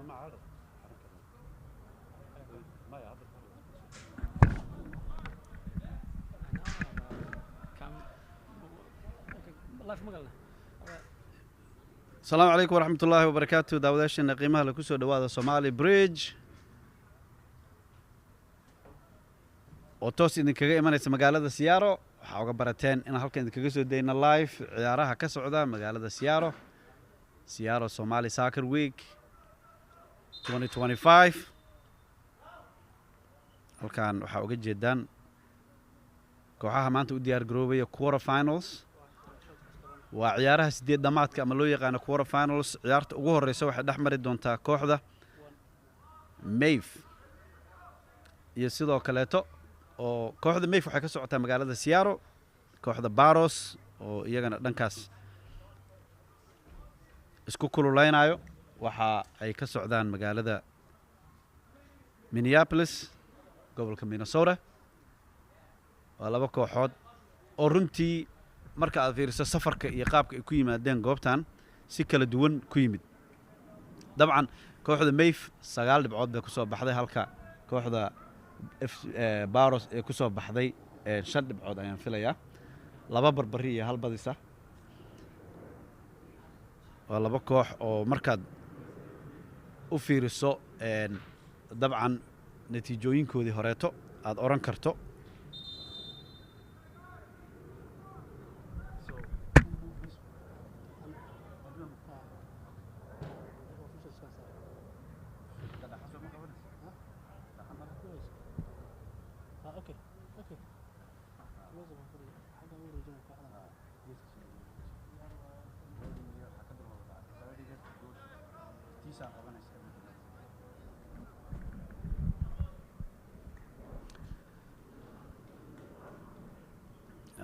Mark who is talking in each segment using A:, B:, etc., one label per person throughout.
A: السلام عليكم ورحمة الله وبركاته. داوداشنا قيمها لكسو دوادا Somali Bridge oo toos idinkaga imanaysa magaalada Siyaaro. Waxaa uga barateen in halkan idinkaga soo dayna live ciyaaraha ka socda magaalada Siyaaro. Siyaaro Somali Soccer Week 2025. halkan waxaa uga jeedaan kooxaha maanta u diyaar garoobaya Quarterfinals. waa ciyaaraha 8 dhamaadka ama loo yaqaan Quarterfinals. ciyaarta ugu horeysa waxay dhaxmari doontaa kooxda MAYF iyo sidoo kaleeto oo kooxda MAYF waxay ka socotaa magaalada Siyaaro. kooxda Baros oo iyagana dhankaas isku kululeynayo waxa ay ka socdaan magaalada Minneapolis gobolka Minnesota. waa laba kooxood oo runtii marka aad fiiriso safarka iyo qaabka ay ku yimaadeen goobtan si kala duwan ku yimid. dabcan kooxda MAYF 9 dhibcood bay ku soo baxday halka kooxda Baros ee ku soo baxday 5 dhibcood ayaan filayaa. laba barbari iyo hal badisa. waa laba koox oo markaad u fiiriso dabcan natiijooyinkoodii horeeto aad oran karto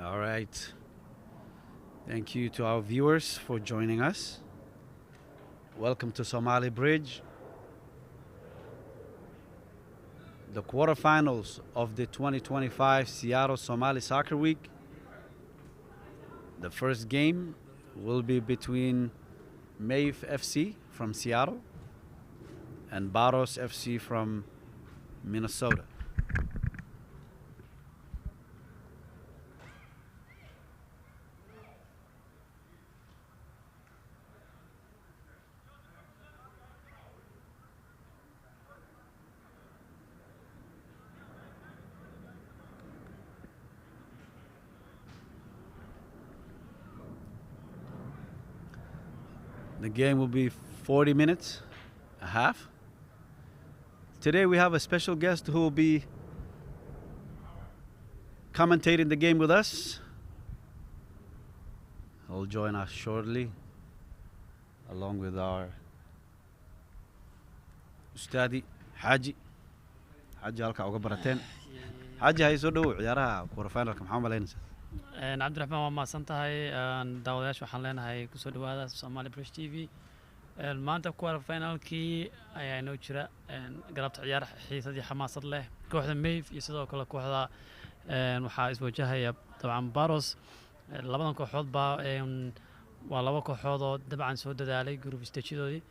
A: All right. Thank you to our viewers for joining us. Welcome to Somali Bridge. The quarterfinals of the 2025 Seattle Somali Soccer Week. The first game will be between MAYF FC from Seattle and Baros FC from Minnesota. The game will be 40 minutes, a half. Today we have a special guest who will be commentating the game with us. He'll join us shortly, along with our Ustadi Haji. Haji halka uga barateen. Haji hay soo dhaw ciyaaraha quarterfinalka maxaa malaynaysaa?
B: عبد الرحمن وما سنتهاي داوداش waxaan leenahay ku soo dhawaada Somali Bridge TV maanta quarterfinalkii ayaa inoo jira galabta ciyaar xiisadii xamaasad leh kooxda MAYF iyo sidoo kale kooxda waxa iswajahaya dabcan Baros labadan kooxood baa waa laba kooxood oo dabcan soo dadaalay group stagedoodii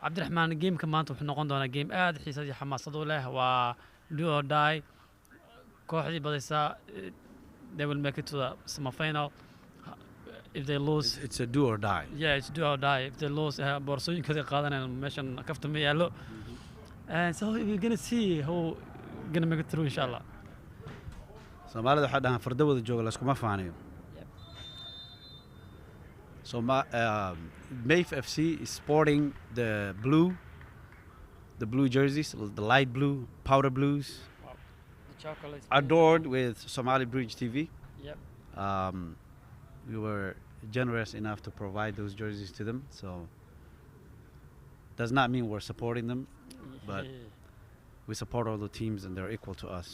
B: عبد الرحمن gameka maanta wuxuu noqon doonaa game aad xiisadii xamaasad u leh waa do or die kooxdii badaysa they will make it to the semi-final. If they lose,
A: it's a do or die.
B: Yeah, it's do or die. If they lose, boorsooyinka ay qaadanayaan meeshan kafta ma yaalo. And so we're going to see who going to make it through inshallah.
A: Soomaalida waxa dhahan farda wada jooga la iskuma faanayo. So MAYF FC is sporting the blue jerseys, the light blue, powder blues. Adored with Somali Bridge TV.
B: Yep.
A: We were generous enough to provide those jerseys to them, so does not mean we're supporting them, but we support all the teams and they're equal to us.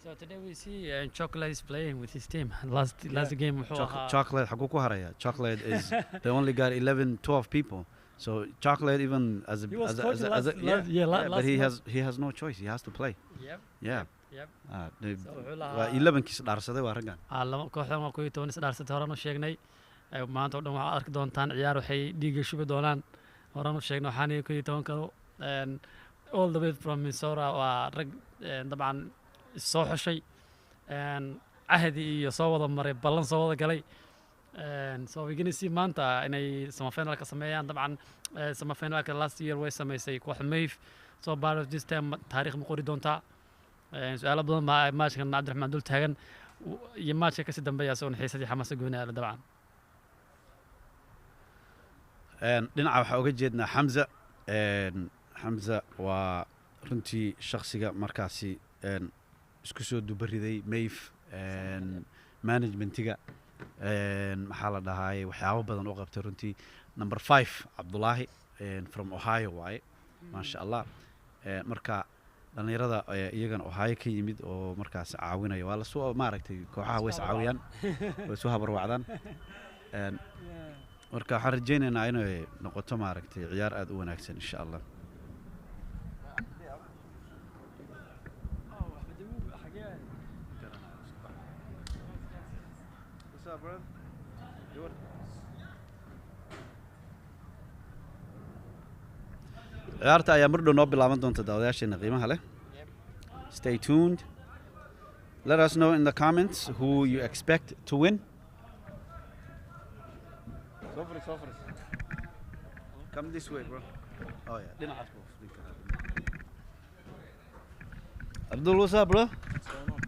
B: So today we see Chocolate is playing with his team. Last game,
A: Chocolate. Chocolate is they only got 11, 12 people. So Chocolate even but he has no choice. He has to play.
B: Yep.
A: Yeah.
B: Yep.
A: They-
B: So wuxuu
A: waa
B: lahaa
A: 11kiis dhaarsaday waa raggan
B: laba kooxdan waa 11 isdhaarsatay horaan u sheegnay maanta oo dhan waxaad arki doontaan ciyaar waxay dhiiga shubi doonaan horaan u sheegnay waxaan 11 kanu all the way from Minnesota waa rag dabcan soo xushay cahdi iyo soo wada maray ballan soo wada galay so we're gonna see maanta inay semifinal ka sameeyaan dabcan semifinal ka last year way sameysay kooxda MAYF so Baros this time taariikh ma qori doontaa su'aalo badan baa matchkan Cabdiraxmaan dul taagan iyo matchka kasi dambeeya soo xiisadii xamaasad gooni dabcan
A: dhinaca waxaa uga jeednaa Xamza Xamza waa runtii shakhsiga markaasi isku soo dubariday MAYF managementiga maxaa la dhahaayay waxyaabo badan u qabtay runtii number 5 Cabdulaahi from Ohio waaye maasha Allah marka dhalinyarada iyagana Ohio ka yimid oo markaas caawinaya waa la soo maaragtay kooxaha way is caawiyaan way soo habarwacdaan marka waxaan rajaynaynaa inay noqoto maaragtay ciyaar aad u wanaagsan insha Allah ciyaarta ayaa mar dhow noo bilaaban doonta daawadayaasheena qiimaha leh stay tuned let us know in the comments who you expect to win come this way bro oh yeah dhinacaas buu fadhin karaa Abdul what's up bro
C: What's going on?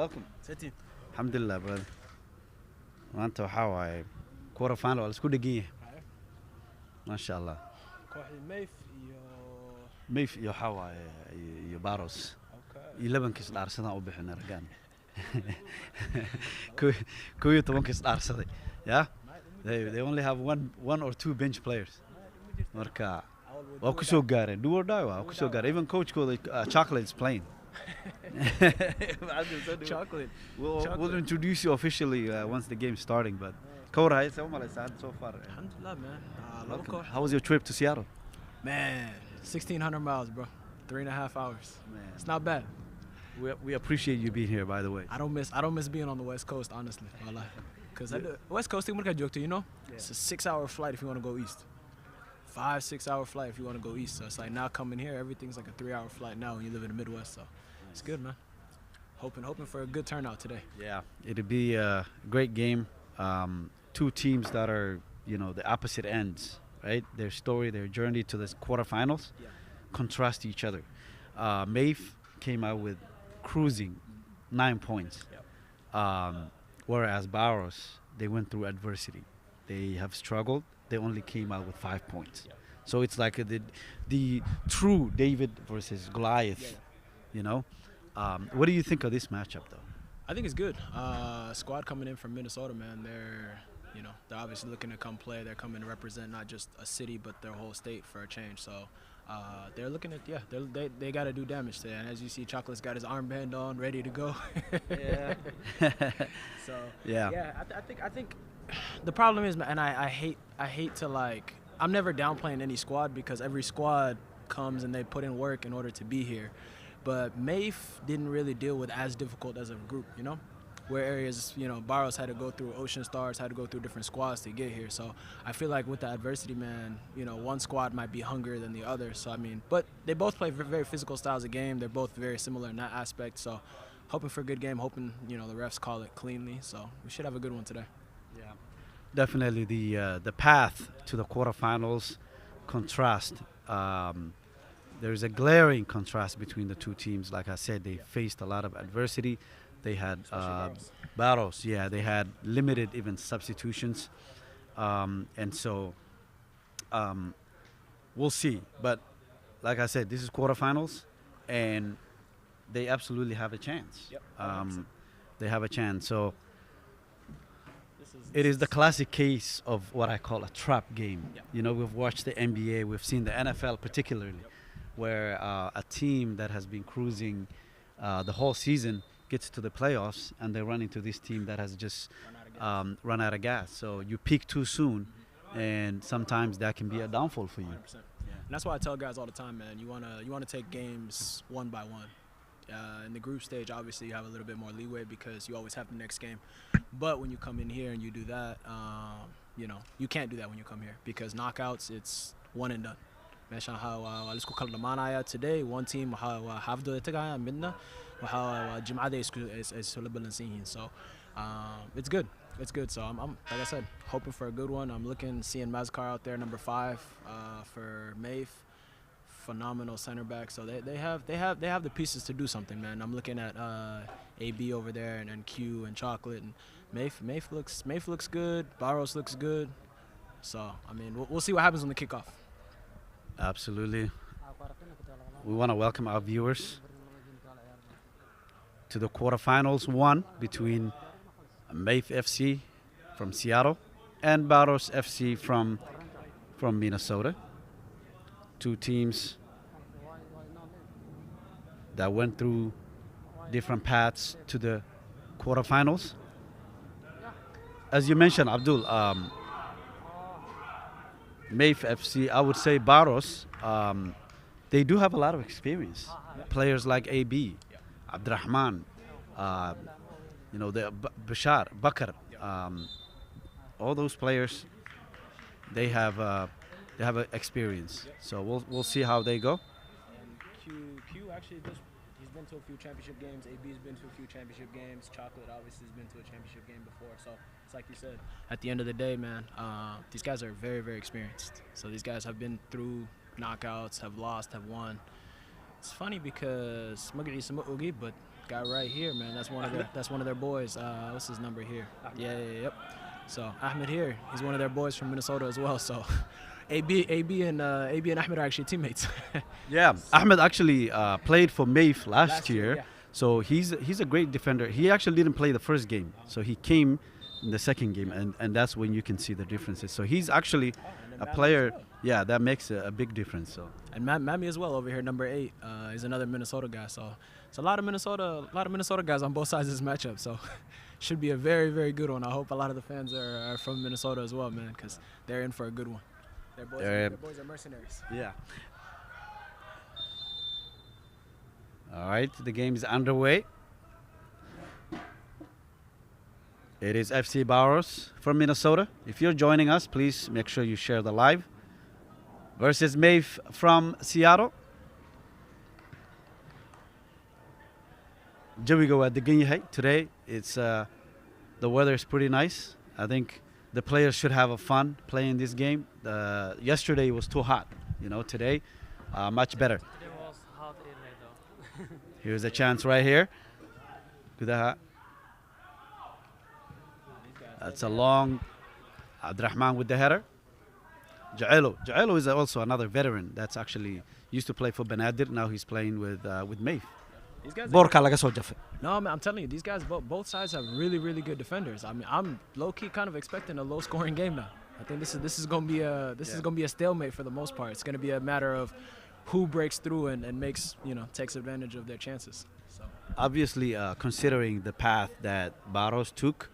A: welcome
C: Seti.
A: alxamdulillah brother maanta waxaa waaye quarterfinal waa la isku dhegan yahay maasha Allah
C: Kooxdii MAYF iyo
A: MAYF iyo waxaa waaye iyo Baros
C: okay.
A: 11kiis dhaarsadaan u bixinay raggan 11kiis dhaarsaday yeah they only have one or two bench players marka waa ku soo gaareen do or die waa ku soo gaareen even coachkooda chocolate is playing
C: Chocolate.
A: we'll introduce you officially once the game's starting but Kawar hayse u malaysaa so far
C: Alhamdulillah, man. Laba
A: welcome.
C: koox.
A: How was your trip to Seattle
C: Man, 1,600 miles, bro. 3.5 hours.
A: man
C: It's not bad.
A: we appreciate you being here by the way
C: I don't miss being on the West Coast, honestly. Because West Coast, you know, it's a 6-hour flight if you want to go east. 5-6 hour flight if you want to go east. So it's like now coming here, everything's like a 3-hour flight now when you live in the Midwest. So it's good, man. Hoping for a good turnout today.
A: yeah it'll be a great game two teams that are the opposite ends right their story their journey to the quarterfinals contrast each other MAYF came out with cruising 9 points whereas Baros they went through adversity they have struggled they only came out with 5 points so it's like the true David versus Goliath you know what do you think of this matchup though
C: I think it's good. Squad coming in from Minnesota, man. They're obviously looking to come play. They're coming to represent not just a city but their whole state for a change. So they're looking at they got to do damage today. And as you see, Chocolate's got his armband on, ready to go.
A: yeah
C: So I think the problem is, man, and I hate to like. I'm never downplaying any squad because every squad comes and they put in work in order to be here. But MAYF didn't really deal with as difficult as a group, where areas, Baros had to go through Ocean Stars, had to go through different squads to get here. So I feel like with the adversity, man, one squad might be hungrier than the other. So, but they both play very physical styles of game. They're both very similar in that aspect. So hoping for a good game, hoping, the refs call it cleanly. So we should have a good one today.
A: Yeah, definitely the path to the quarterfinals contrast. There's a glaring contrast between the two teams. Like I said, they faced a lot of adversity. They had Baros, they had limited even substitutions, and so we'll see. But like I said, this is quarterfinals, and they absolutely have a chance. They have a chance. So it is the classic case of what I call a trap game. We've watched the NBA, we've seen the NFL particularly, where a team that has been cruising the whole season gets to the playoffs and they run into this team that has just run out of gas. So you peak too soon, and sometimes that can be a downfall for you.
C: 100%. And that's why I tell guys all the time, man, you wanna take games one by one. In the group stage, obviously, you have a little bit more leeway because you always have the next game. But when you come in here and you do that, you can't do that when you come here because knockouts, it's one and done. ماشي هالسكو كل معنا today one team هافدو تجا منا وجمعة is balancing so it's good. It's good. So I'm like I said, hoping for a good one. I'm seeing Mazkar out there, number 5 for MAYF. Phenomenal center back. So they have the pieces to do something, man. I'm looking at AB over there and Q and Chocolate and MAYF looks good. Baros looks good. So I mean, we'll see what happens on the kickoff.
A: Absolutely. We want to welcome our viewers to the quarterfinals 1 between MAYF FC from Seattle and Baros FC from Minnesota. 2 teams that went through different paths to the quarterfinals. As you mentioned, Abdul, MAYF FC, I would say Baros, they do have a lot of experience. Players like AB, Abdurrahman, the Bashar, Bakr, all those players, they have experience. So we'll see how they go.
C: And Q actually he's been to a few championship games. AB's been to a few championship games. Chocolate obviously has been to a championship game before. So it's like you said, at the end of the day, man, these guys are very, very experienced. So these guys have been through knockouts, have lost, have won. It's funny because Magri but guy right here, man, that's one of their boys. What's his number here? Yep. So Ahmed here, he's one of their boys from Minnesota as well. So AB and Ahmed are actually teammates.
A: Yeah, Ahmed actually played for MAYF last year.
C: Yeah.
A: So he's a great defender. He actually didn't play the first game, so he came in the second game, and that's when you can see the differences. So he's actually a player. Yeah, that makes a big difference. So
C: and Mammy as well over here, number 8, is another Minnesota guy. So it's a lot of Minnesota guys on both sides of this matchup. So should be a very, very good one. I hope a lot of the fans are from Minnesota as well, man, because they're in for a good one. Their boys are mercenaries.
A: yeah. All right, the game is underway. It is FC Baros from Minnesota. If you're joining us, please make sure you share the live. Versus MAYF from Seattle. Jawiga waa degan yahay. Today, it's the weather is pretty nice. I think the players should have a fun playing this game. Yesterday it was too hot. Today, much better.
B: Today was hot though.
A: Here's a chance right here. Gudaha. That's a long Abdurrahman with the header. Jaelo is also another veteran that's actually used to play for Benadir. Now he's playing with MAYF.
C: These guys
A: Borka laga soo jafe.
C: No, man, I'm telling you, these guys, both sides have really, really good defenders. I mean, I'm low-key kind of expecting a low-scoring game now. I think this is gonna be a stalemate for the most part. It's gonna be a matter of who breaks through and makes takes advantage of their chances. So
A: Obviously, considering the path that Baros took,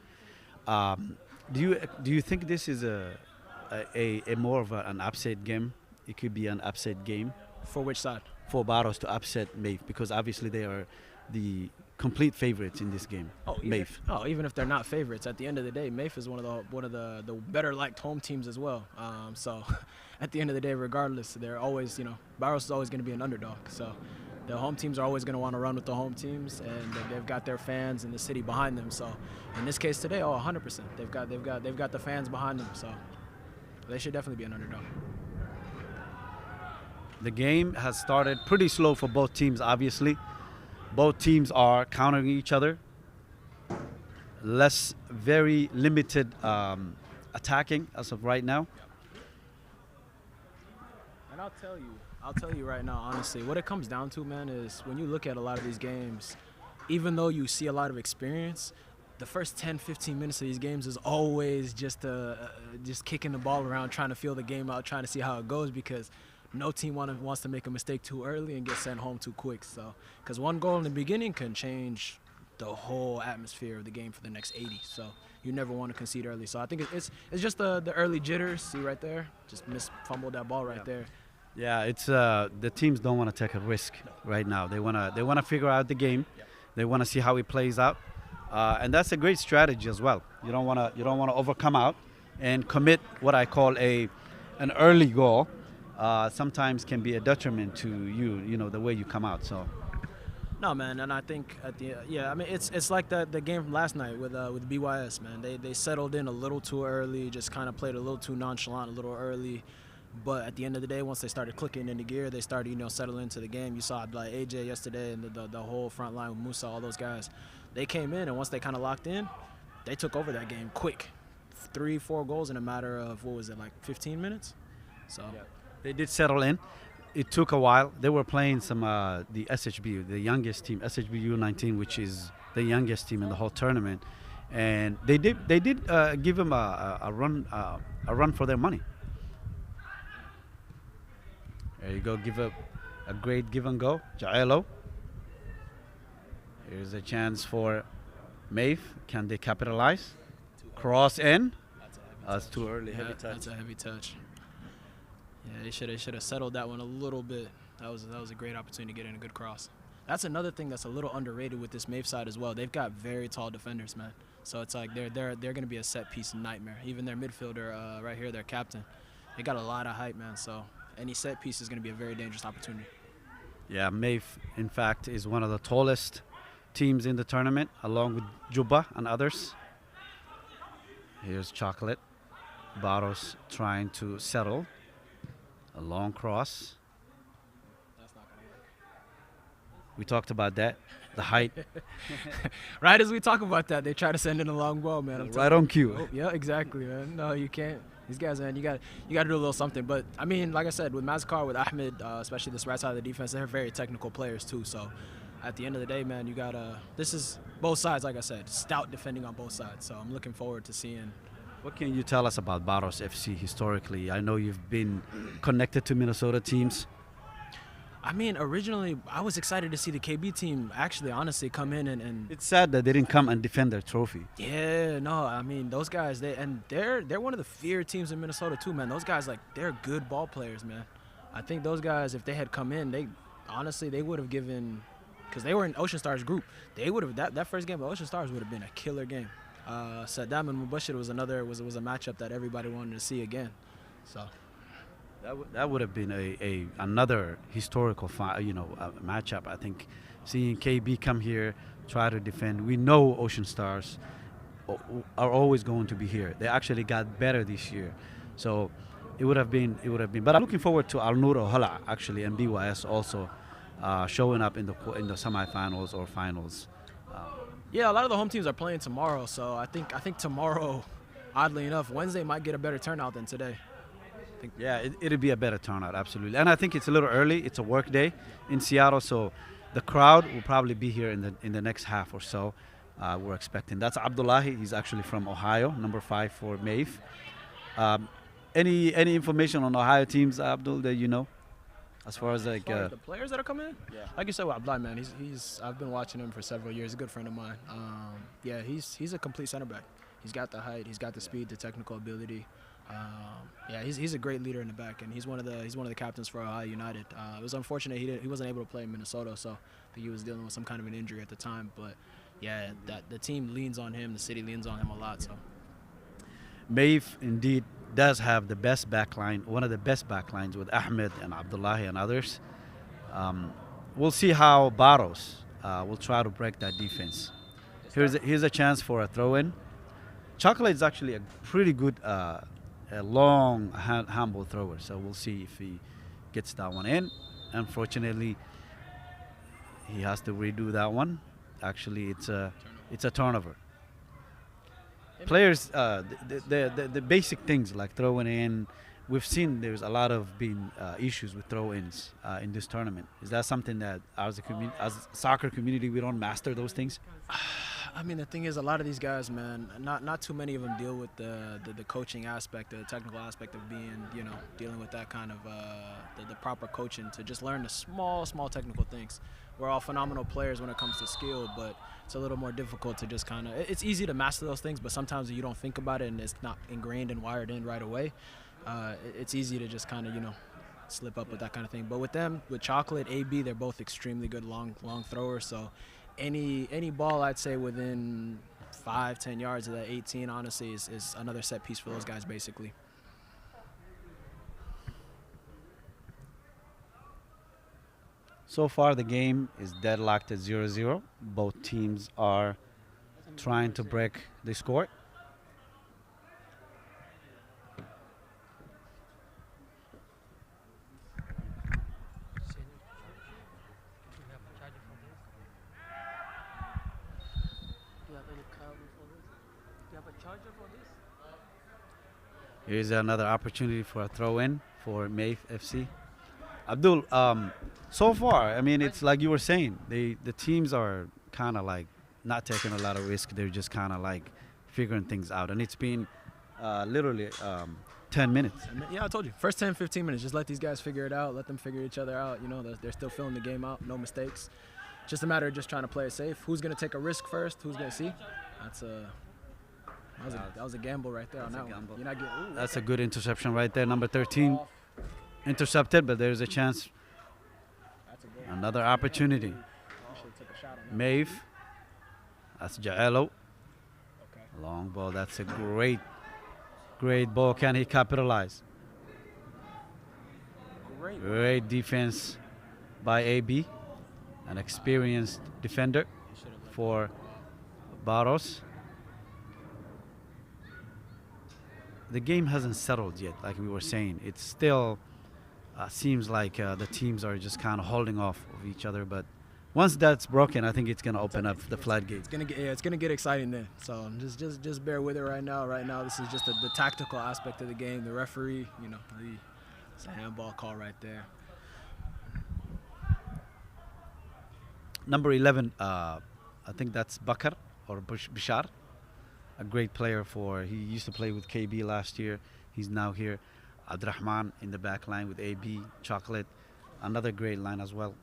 A: do you think this is a more of an upset game? It could be an upset game
C: for which side?
A: for Baros to upset MAYF, because obviously they are the complete favorites in this game. MAYF.
C: Even if they're not favorites, at the end of the day, MAYF is one of the better liked home teams as well. So at the end of the day, regardless, they're always Baros is always going to be an underdog. So the home teams are always going to want to run with the home teams, and they've got their fans in the city behind them. So in this case today, 100%, they've got the fans behind them. So they should definitely be an underdog.
A: The game has started pretty slow for both teams, obviously. Both teams are countering each other. Very limited attacking as of right now.
C: And I'll tell you right now, honestly, what it comes down to, man, is when you look at a lot of these games, even though you see a lot of experience, the first 10, 15 minutes of these games is always just kicking the ball around, trying to feel the game out, trying to see how it goes, because no team wants to make a mistake too early and get sent home too quick. So, because one goal in the beginning can change the whole atmosphere of the game for the next 80. So you never want to concede early. So I think it's just the early jitters. See right there, just fumbled that ball right there.
A: Yeah, it's the teams don't want to take a risk right now. They wanna figure out the game. They want to see how it plays out, and that's a great strategy as well. You don't wanna overcome out and commit what I call an early goal. Sometimes can be a detriment to you. You know the way you come out. So
C: No, man, and I think at the yeah, I mean it's like the game from last night with BYS, man. They settled in a little too early, just kind of played a little too nonchalant, a little early. But at the end of the day, once they started clicking into gear, they started settling into the game. You saw like AJ yesterday and the whole front line with Musa, all those guys. They came in, and once they kind of locked in, they took over that game quick. 3-4 goals in a matter of what was it, like 15 minutes? So
A: they did settle in. It took a while. They were playing some the SHB, the youngest team, SHB U19, which is the youngest team in the whole tournament, and they did give them a run for their money. There you go. Give a great give and go, Jaelo. Here's a chance for MAYF. Can they capitalize? Cross in. That's too early.
C: Yeah,
A: Heavy touch.
C: that's a heavy touch. Yeah, they should have settled that one a little bit. That was a great opportunity to get in a good cross. That's another thing that's a little underrated with this MAYF side as well. They've got very tall defenders, man. So it's like they're going to be a set piece nightmare. Even their midfielder right here, their captain, they got a lot of height, man. So any set piece is going to be a very dangerous opportunity.
A: Yeah, MAYF, in fact, is one of the tallest teams in the tournament, along with Juba and others. Here's Chocolate. Baros trying to settle. A long cross.
C: That's not going to work.
A: We talked about that. The height.
C: Right as we talk about that, they try to send in a long ball, man. I'm
A: Right on cue.
C: Oh, yeah, exactly, man. No, you can't. These guys, man, you got to do a little something. But I mean, like I said, with Mazkar, with Ahmed, especially this right side of the defense, they're very technical players too. So at the end of the day, man, you gotta. This is both sides, like I said, stout defending on both sides. So I'm looking forward to seeing.
A: What can you tell us about Baros FC historically? I know you've been connected to Minnesota teams.
C: I mean, originally, I was excited to see the KB team actually, honestly, come in and
A: It's sad that they didn't come and defend their trophy.
C: yeah, no, I mean, those guys, they're one of the feared teams in Minnesota too, man. Those guys, like, they're good ball players, man. I think those guys, if they had come in, they would have given, because they were in Ocean Stars group, they would have, that first game of Ocean Stars would have been a killer game. Saddam and Mubashir was a matchup that everybody wanted to see again. So
A: That would have been another historical matchup. I think seeing KB come here, try to defend. We know Ocean Stars are always going to be here. They actually got better this year, so it would have been. But I'm looking forward to Al Noor Hala actually and BYS also showing up in the semifinals or finals.
C: yeah, a lot of the home teams are playing tomorrow. So I think tomorrow, oddly enough, Wednesday might get a better turnout than today.
A: Yeah, it'll be a better turnout, absolutely. And I think it's a little early. It's a work day in Seattle, so the crowd will probably be here in the next half or so. We're expecting. That's Abdullahi. He's actually from Ohio, number 5 for MAYF. Any information on Ohio teams, Abdul, that you know, as far as like
C: the players that are coming in?
A: Yeah.
C: Like you said with Abdullahi, man, he's I've been watching him for several years. A good friend of mine. Yeah, he's a complete center back. He's got the height, he's got the speed, the technical ability. Yeah, he's a great leader in the back, and he's one of the captains for Ohio United. It was unfortunate he wasn't able to play in Minnesota, so I think he was dealing with some kind of an injury at the time. But yeah, that the team leans on him, the city leans on him a lot. So
A: MAYF indeed does have the best backline, one of the best backlines with Ahmed and Abdullahi and others. We'll see how Baros will try to break that defense. Here's a chance for a throw-in. Chocolate is actually a pretty good a long handball thrower, so we'll see if he gets that one in. Unfortunately, he has to redo that one. Actually, it's a turnover. Players, the basic things like throwing in, we've seen there's a lot of issues with throw-ins in this tournament. Is that something that as a soccer community we don't master those things?
C: I mean, the thing is, a lot of these guys, man, not too many of them deal with the coaching aspect, the technical aspect of dealing with that kind of the proper coaching to just learn the small technical things. We're all phenomenal players when it comes to skill, but it's a little more difficult to just kind of. It's easy to master those things, but sometimes you don't think about it and it's not ingrained and wired in right away. It's easy to just kind of slip up with that kind of thing. But with them, with Chocolate, AB, they're both extremely good long throwers. So any ball, I'd say within 5-10 yards of that 18, honestly, is another set piece for those guys, basically.
A: So far, the game is deadlocked at 0-0. Both teams are trying to break the score. Here's another opportunity for a throw-in for MAYF FC. Abdul, so far, I mean, it's like you were saying, the teams are kind of like not taking a lot of risk. They're just kind of like figuring things out. And it's been literally 10 minutes.
C: Yeah, I told you. First 10, 15 minutes, just let these guys figure it out. Let them figure each other out. You know, they're still filling the game out. No mistakes. Just a matter of just trying to play it safe. Who's going to take a risk first? Who's going to see? That was a gamble right there on that one. You're not getting,
A: That's a good interception right there. Number 13 intercepted, but there's a chance. Another opportunity. MAYF. That's Jaelo. Long ball. That's a great ball. Can he capitalize? Great defense by AB. An experienced defender for Baros. The game hasn't settled yet, like we were saying. It still seems like the teams are just kind of holding off of each other. But once that's broken, I think it's going to open up the floodgates.
C: It's gonna get exciting then. So just bear with it right now. Right now, this is just the tactical aspect of the game. The referee, you know, it's a handball call right there.
A: Number 11, I think that's Bakar or Bishar. A great player he used to play with KB last year. He's now here. Abdurrahman in the back line with AB, Chocolate. Another great line as well.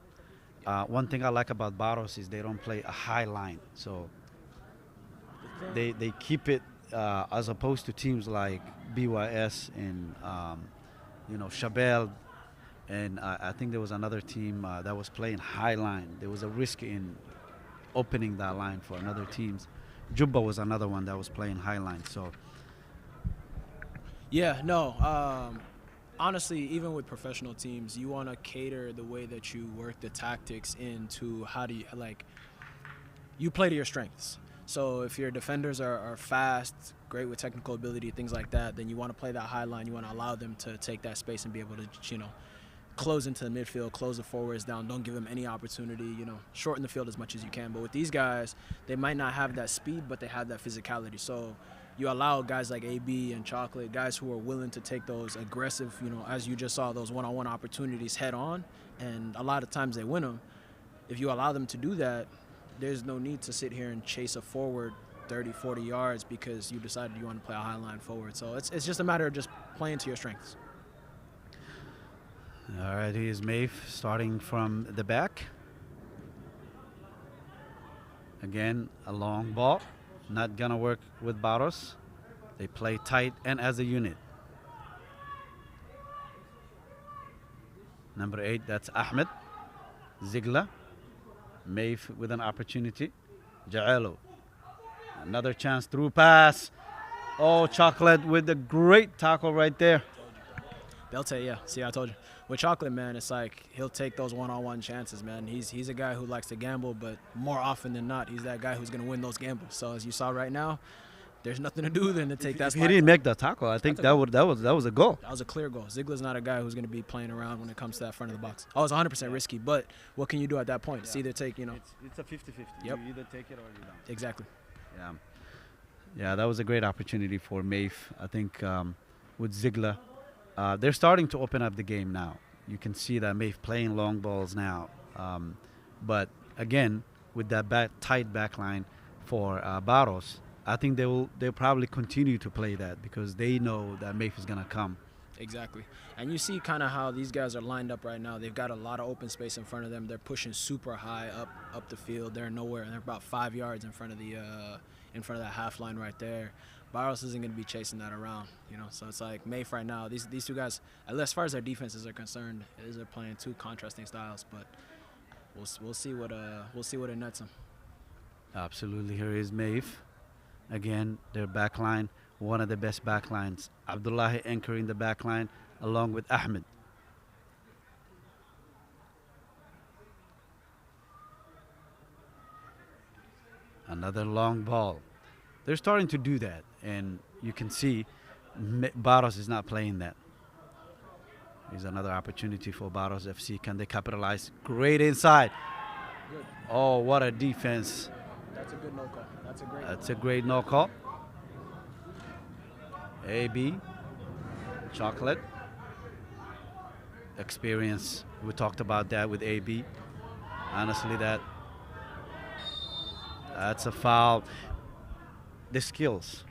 A: One thing I like about Baros is they don't play a high line. So they keep it as opposed to teams like BYS and, Shabelle. And I think there was another team that was playing high line. There was a risk in opening that line for another teams. Jubba was another one that was playing high line. So,
C: yeah, no. Honestly, even with professional teams, you want to cater the way that you work the tactics into how do you play to your strengths. So if your defenders are fast, great with technical ability, things like that, then you want to play that high line. You want to allow them to take that space and be able to, close into the midfield, close the forwards down, don't give them any opportunity, shorten the field as much as you can. But with these guys, they might not have that speed, but they have that physicality. So you allow guys like AB and Chocolate, guys who are willing to take those aggressive, as you just saw, those one-on-one opportunities head on, and a lot of times they win them. If you allow them to do that, there's no need to sit here and chase a forward 30, 40 yards because you decided you want to play a high line forward. So it's just a matter of just playing to your strengths.
A: all right, here's MAYF starting from the back. Again, a long ball. Not going to work with Baros. They play tight and as a unit. Number 8, that's Ahmed. Zigla. MAYF with an opportunity. Jaelo. Another chance through pass. Oh, Chocolate with a great tackle right there.
C: They'll take, yeah. See, I told you. With Chocolate, man, it's like he'll take those one-on-one chances, man. He's a guy who likes to gamble, but more often than not, he's that guy who's going to win those gambles. So as you saw right now, there's nothing to do than to take that.
A: If he didn't make the tackle, I think that was a goal.
C: That was a clear goal. Ziegler's not a guy who's going to be playing around when it comes to that front of the box. Oh, it's 100% risky, but what can you do at that point? It's either take,
A: It's a 50-50.
C: Yep.
A: You either take it or you don't.
C: Exactly.
A: Yeah, that was a great opportunity for MAYF. I think with Ziegler, they're starting to open up the game now. You can see that MAYF playing long balls now. But again, with that tight back line for Baros, I think they'll probably continue to play that because they know that MAYF is going to come.
C: Exactly. And you see kind of how these guys are lined up right now. They've got a lot of open space in front of them. They're pushing super high up the field. They're nowhere, and they're about 5 yards in front of that half line right there. Baros isn't going to be chasing that around, you know. So it's like MAYF right now. These two guys, as far as their defenses are concerned, they're playing two contrasting styles. But we'll see what it nets them.
A: Absolutely. Here is MAYF. Again, their back line, one of the best back lines. Abdullahi anchoring the back line along with Ahmed. Another long ball. They're starting to do that, and you can see Baros is not playing that. Here's another opportunity for Baros FC. Can they capitalize? Great inside.
C: Good.
A: Oh, what a defense.
C: That's a good no call.
A: That's a great no call. AB, Chocolate. Experience. We talked about that with AB. Honestly, that's a foul. The skills.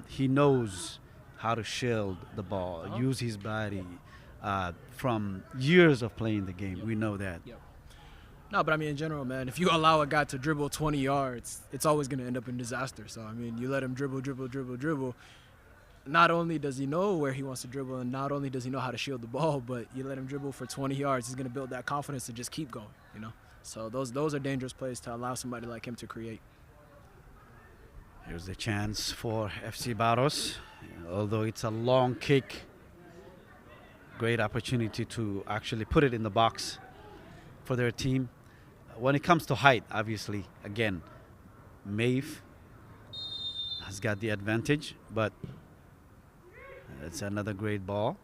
A: He knows how to shield the ball, use his body. From years of playing the game, we know that.
C: Yep. No, but I mean, in general, man, if you allow a guy to dribble 20 yards, it's always going to end up in disaster. So, I mean, you let him dribble. Not only does he know where he wants to dribble, and not only does he know how to shield the ball, but you let him dribble for 20 yards, he's going to build that confidence to just keep going, you know? So those are dangerous plays to allow somebody like him to create.
A: Here's the chance for FC Baros. Although it's a long kick, great opportunity to actually put it in the box for their team. When it comes to height, obviously, again, MAYF has got the advantage, but it's another great ball.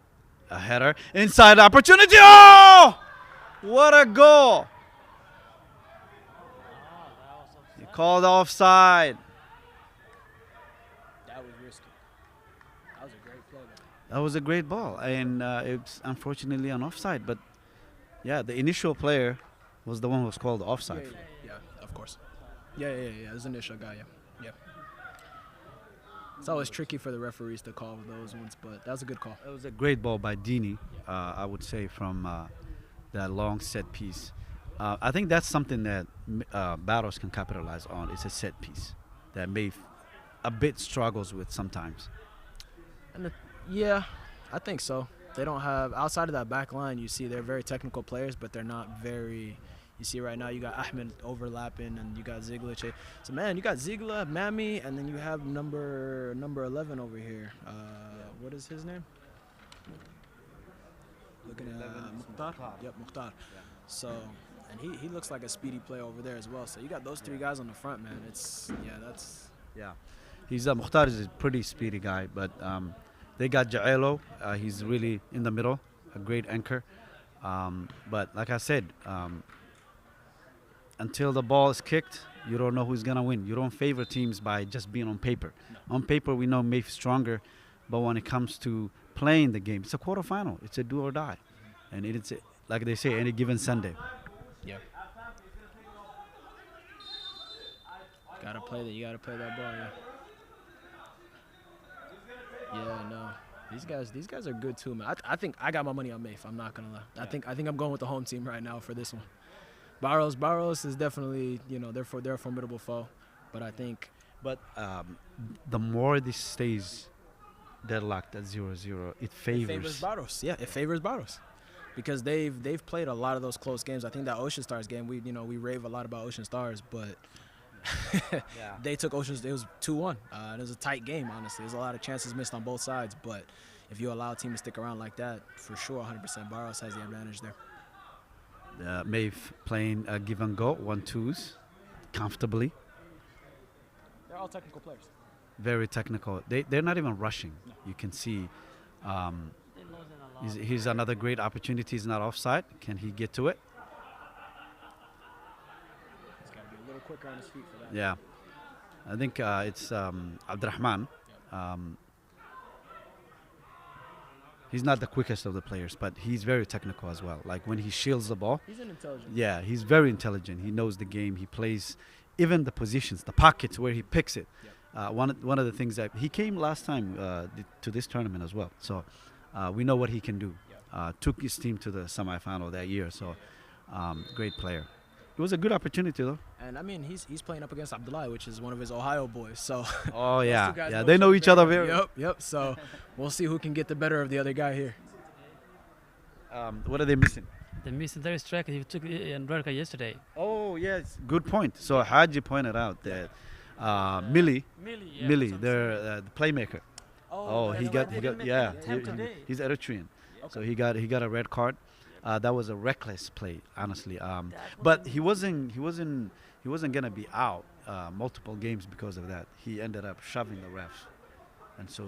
A: A header, inside opportunity. Oh! What a goal! You called offside.
C: That was risky. That was a great play, though.
A: That was a great ball, and it's unfortunately an offside. But yeah, the initial player was the one who was called offside.
C: Yeah, of course. Yeah. It was the initial guy, yeah. It's always tricky for the referees to call those ones, but that was a good call.
A: It was a great ball by Dini, I would say, from that long set piece. I think that's something that Baros can capitalize on. It's a set piece that MAYF a bit struggles with sometimes.
C: And yeah, I think so. They don't have, outside of that back line, you see they're very technical players, but they're not very, you see right now you got Ahmed overlapping and you got Ziegler. So, man, you got Ziegler, Mammy, and then you have number 11 over here. What is his name? Looking at Mukhtar? Yep, Mukhtar. Yeah. So, and he looks like a speedy player over there as well. So you got those three guys on the front, man.
A: Mukhtar is a pretty speedy guy, but they got Jaelo. He's really in the middle, a great anchor. But like I said, until the ball is kicked, you don't know who's going to win. You don't favor teams by just being on paper. No. On paper, we know MAYF is stronger, but when it comes to playing the game, it's a quarterfinal. It's a do or die. And it's, like they say, any given Sunday.
C: Yeah. You gotta play that ball, yeah. Yeah, no. These guys are good too, man. I think I got my money on MAYF. I'm not gonna lie. I think I'm going with the home team right now for this one. Baros is definitely, they're a formidable foe, but I think.
A: But the more this stays deadlocked at 0-0, it favors
C: Baros. Yeah, it favors Baros, because they've played a lot of those close games. I think that Ocean Stars game, we rave a lot about Ocean Stars, but. They took Oceans. It was 2-1. It was a tight game, honestly. There's a lot of chances missed on both sides, but if you allow a team to stick around like that, for sure, 100%, Baros has the advantage there.
A: MAYF playing a give and go, 1-2s, comfortably.
C: They're all technical players.
A: Very technical. They're not even rushing. No. You can see. Here's another great opportunity. He's not offside. Can he get to it?
C: Quicker on his feet for that.
A: Yeah, I think it's Abdurrahman. He's not the quickest of the players, but he's very technical as well. Like when he shields the ball.
C: He's an intelligent.
A: Yeah, he's very intelligent. He knows the game. He plays even the positions, the pockets where he picks it. Yep. One of the things that he came last time to this tournament as well. So we know what he can do. Yep. Took his team to the semifinal that year. So great player. it was a good opportunity though.
C: And I mean, he's playing up against Abdullah, which is one of his Ohio boys. So
A: Oh
C: those
A: yeah,
C: two guys
A: yeah, they know each other very.
C: Yep. So we'll see who can get the better of the other guy here.
A: What are they missing?
B: The missing third striker, he took in red card yesterday.
A: Oh yes, good point. So Haji pointed out that Millie, the playmaker. Oh, he got yeah, he's Eritrean, so he got a red card. That was a reckless play, honestly. But he wasn't gonna be out multiple games because of that. He ended up shoving the refs, and so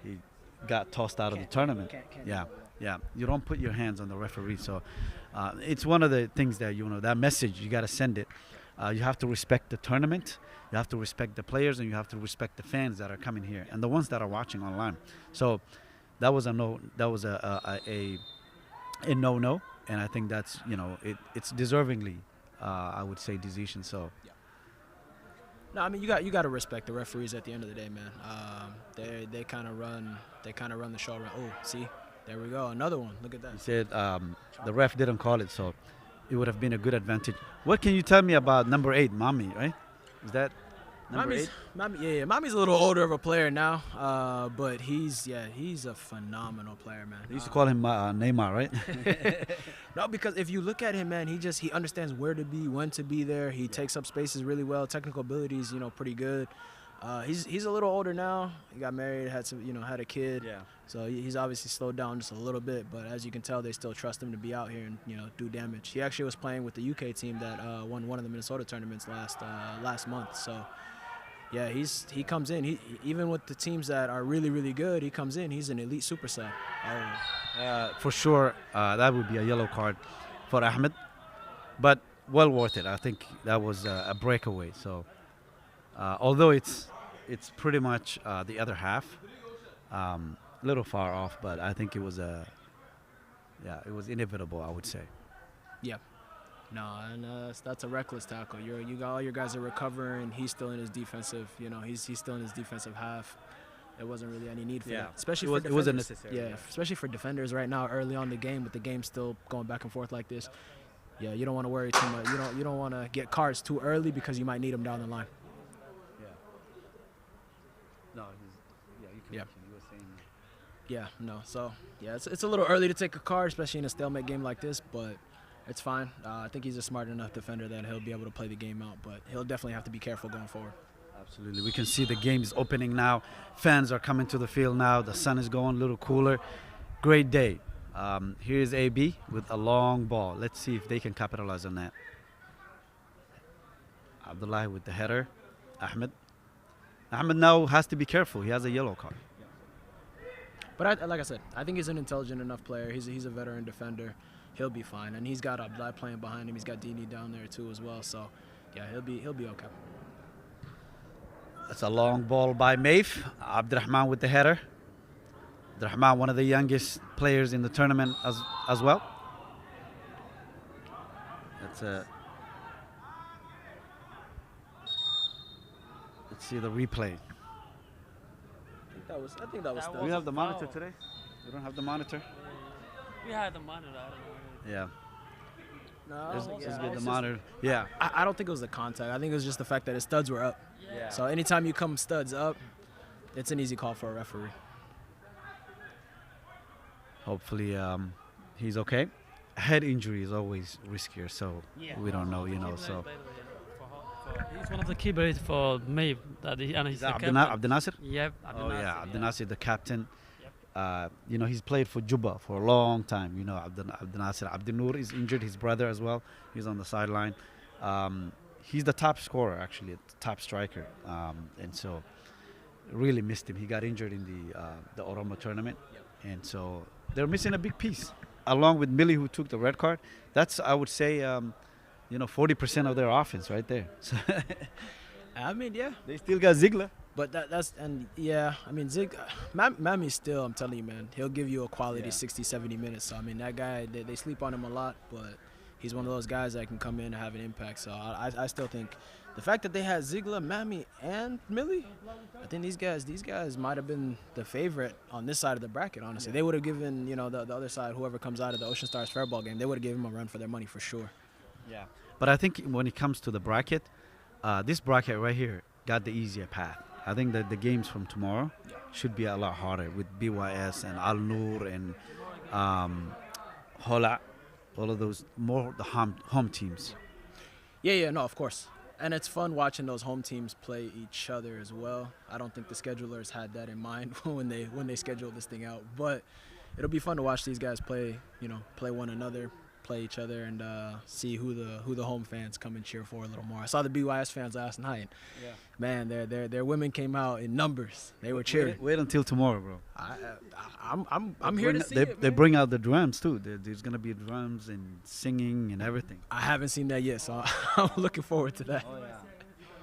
A: he got tossed out of the tournament. Yeah, yeah. You don't put your hands on the referee. So it's one of the things that that message you got to send it. You have to respect the tournament. You have to respect the players, and you have to respect the fans that are coming here and the ones that are watching online. So that was a no. That was a no-no, and I think that's it's deservingly, I would say, decision. So.
C: No, I mean you got to respect the referees at the end of the day, man. They kind of run the show around. Oh, see, there we go, another one. Look at that.
A: He said the ref didn't call it, so it would have been a good advantage. What can you tell me about number 8, Mami? Right? Is that number 8?
C: Mami's a little older of a player now, but he's a phenomenal player, man.
A: They used to call him Neymar, right?
C: No, because if you look at him, man, he understands where to be, when to be there. He takes up spaces really well. Technical abilities, pretty good. He's a little older now. He got married, had a kid.
A: Yeah.
C: So he's obviously slowed down just a little bit, but as you can tell, they still trust him to be out here and do damage. He actually was playing with the UK team that won one of the Minnesota tournaments last month. So yeah, he comes in. Even with the teams that are really, really good, he comes in. He's an elite super sub.
A: For sure, that would be a yellow card for Ahmed, but well worth it. I think that was a breakaway. So although it's pretty much the other half, little far off, but I think it was it was inevitable, I would say.
C: Yeah. No, and that's a reckless tackle. You got all your guys are recovering. He's still in his defensive. He's still in his defensive half. There wasn't really any need for that, especially for defenders. It wasn't necessary. Yeah, especially for defenders right now, early on in the game, with the game still going back and forth like this. Yeah, you don't want to worry too much. You don't want to get cards too early because you might need them down the line.
A: No, you can mention, you were saying.
C: Yeah, no. So yeah, it's a little early to take a card, especially in a stalemate game like this, but it's fine. I think he's a smart enough defender that he'll be able to play the game out, but he'll definitely have to be careful going forward.
A: Absolutely. We can see the game is opening now. Fans are coming to the field now. The sun is going a little cooler. Great day. Here's AB with a long ball. Let's see if they can capitalize on that. Abdullah with the header. Ahmed now has to be careful. He has a yellow card.
C: But like I said, I think he's an intelligent enough player. He's a veteran defender. He'll be fine, and he's got Abdullah playing behind him. He's got Dini down there too as well. So, yeah, he'll be okay.
A: That's a long ball by MAYF. Abdurrahman with the header. Abdurrahman, one of the youngest players in the tournament as well. That's a. Let's see the replay.
C: I think that was.
A: Do you have the monitor today? You don't have the monitor?
B: We had the monitor.
A: Yeah.
C: No,
A: Let's get the monitor. Yeah.
C: I don't think it was the contact. I think it was just the fact that his studs were up.
A: Yeah.
C: So anytime you come studs up, it's an easy call for a referee.
A: Hopefully he's okay. Head injury is always riskier, so we don't know, so.
B: He's one of the key players for MAYF.
A: Is that Abdel Nasser?
B: Yep.
A: Abdel Nasser, the captain. He's played for Juba for a long time. Abdel Nasser. Abdel Noor is injured, his brother as well. He's on the sideline. He's the top scorer, actually, the top striker. And so really missed him. He got injured in the Oromo tournament. And so they're missing a big piece. Along with Millie, who took the red card. That's, I would say, 40% of their offense right there. So
C: I mean, yeah.
A: They still got Ziegler.
C: But Mami still, I'm telling you, man, he'll give you a quality 60, 70 minutes. So, I mean, that guy, they sleep on him a lot, but he's one of those guys that can come in and have an impact. So, I still think the fact that they had Ziegler, Mami, and Millie, I think these guys might have been the favorite on this side of the bracket, honestly. They would have given, the other side, whoever comes out of the Ocean Stars Fairball game, they would have given them a run for their money for sure.
A: Yeah. But I think when it comes to the bracket, this bracket right here got the easier path. I think that the games from tomorrow should be a lot harder with BYS and Al Noor and Hola, all of those more the home teams.
C: Yeah, no, of course. And it's fun watching those home teams play each other as well. I don't think the schedulers had that in mind when they scheduled this thing out. But it'll be fun to watch these guys play, play one another, play each other, and see who the home fans come and cheer for a little more. I saw the BYS fans last night.
A: Yeah.
C: Man, their women came out in numbers. They were cheering.
A: Wait until tomorrow, bro.
C: I'm here to see it.
A: They bring out the drums too. There's gonna be drums and singing and everything.
C: I haven't seen that yet, so I'm looking forward to that.
A: Oh yeah.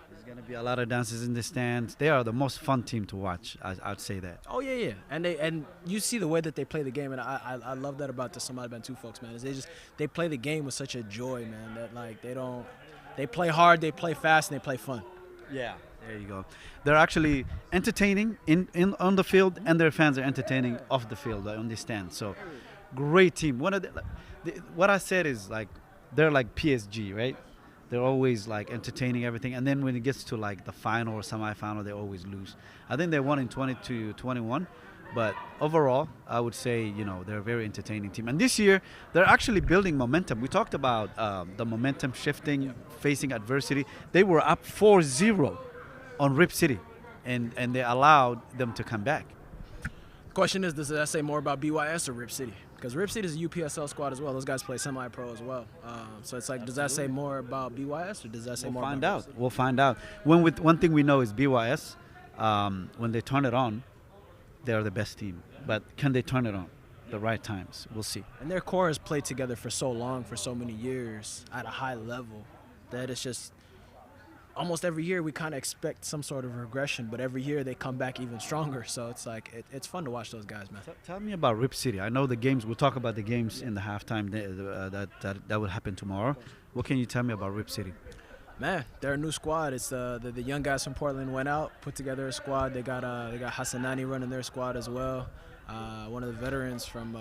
A: There's gonna be a lot of dances in the stands. They are the most fun team to watch. I'd say that.
C: Oh yeah, and you see the way that they play the game, and I love that about the Somali Bantu folks, man. Is they play the game with such a joy, man. That like they play hard, they play fast, and they play fun.
A: Yeah, there you go. They're actually entertaining in on the field, and their fans are entertaining off the field, on the stand. So, great team. One of what I said is like they're like PSG, right? They're always like entertaining everything, and then when it gets to like the final or semi-final, they always lose. I think they won in 20-21, but overall, I would say they're a very entertaining team. And this year, they're actually building momentum. We talked about the momentum shifting, facing adversity. They were up 4-0 on Rip City, and they allowed them to come back.
C: Question is, does that say more about BYS or Rip City? Because Rip City is a UPSL squad as well. Those guys play semi-pro as well. So it's like, does that say more about BYS or does that say more about Rip City?
A: We'll find out. One thing we know is BYS, when they turn it on, they are the best team. But can they turn it on the right times? We'll see.
C: And their core has played together for so long, for so many years, at a high level, that it's just almost every year we kind of expect some sort of regression, but every year they come back even stronger. So it's like it's fun to watch those guys, man.
A: Tell me about Rip City. I know the games. We'll talk about the games in the halftime that will happen tomorrow. What can you tell me about Rip City?
C: Man, they're a new squad. It's the young guys from Portland went out, put together a squad. They got Hassanani running their squad as well. One of the veterans from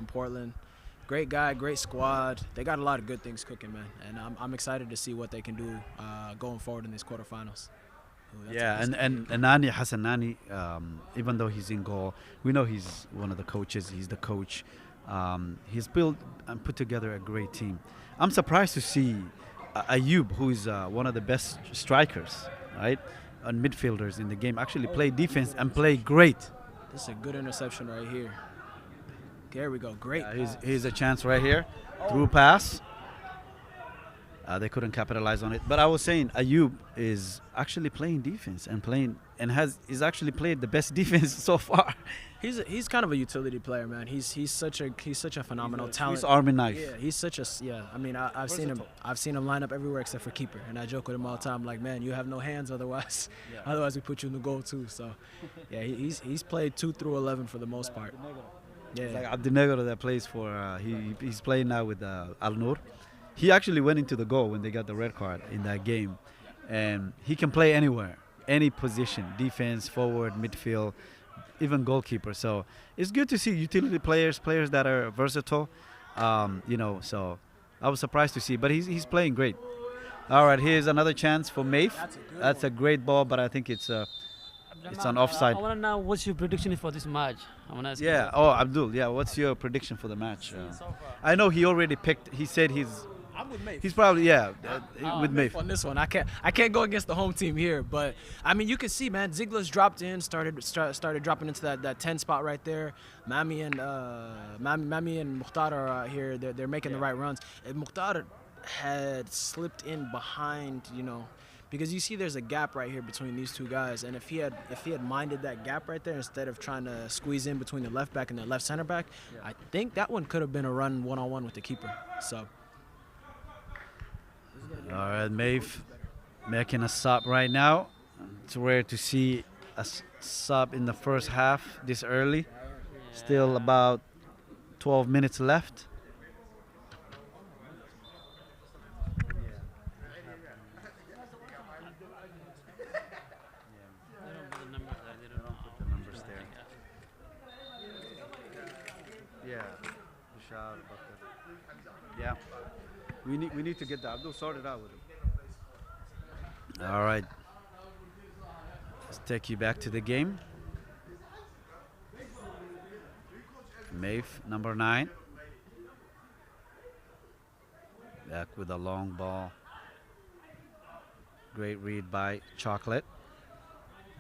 C: Portland. Great guy, great squad. They got a lot of good things cooking, man. And I'm excited to see what they can do going forward in these quarterfinals.
A: And Nani Hassanani, even though he's in goal, we know he's one of the coaches. He's the coach. He's built and put together a great team. I'm surprised to see Ayub, who is one of the best strikers, right, and midfielders in the game, actually play defense and play great.
C: This is a good interception right here. There we go. Great.
A: Here's a chance right here. Through pass. They couldn't capitalize on it. But I was saying Ayub is actually playing defense and is actually played the best defense so far.
C: He's kind of a utility player, man. He's such a phenomenal talent.
A: He's arm and knife.
C: Yeah, he's such a I mean, I've seen him line up everywhere except for keeper, and I joke with him all the time, like, man, you have no hands, otherwise we put you in the goal too. So, yeah, he's played 2 through 11 for the most part. Yeah,
A: it's like Abdinegro that plays for. He's playing now with Al Noor. He actually went into the goal when they got the red card in that game, and he can play anywhere, any position, defense, forward, midfield, even goalkeeper. So it's good to see utility players that are versatile. So I was surprised to see, but he's playing great. All right, here's another chance for MAYF. That's a great ball, but I think it's an offside.
B: I want to know what's your prediction for this match. I want to ask you.
A: Abdul. Yeah, what's your prediction for the match? I know he already picked. He said
C: I'm with MAYF.
A: he's probably with MAYF.
C: On this one. I can't go against the home team here, but I mean, you can see, man, Ziegler's dropped in, started dropping into that 10 spot right there. Mami and Mukhtar are here. They're making the right runs. And Mukhtar had slipped in behind, because you see there's a gap right here between these two guys, and if he had minded that gap right there instead of trying to squeeze in between the left back and the left center back, I think that one could have been a run one-on-one with the keeper. So.
A: All right, MAYF making a sub right now. It's rare to see a sub in the first half this early. Still about 12 minutes left. We need to get the Abdul sorted out with him. All right. Let's take you back to the game. MAYF, number 9. Back with a long ball. Great read by Chocolate.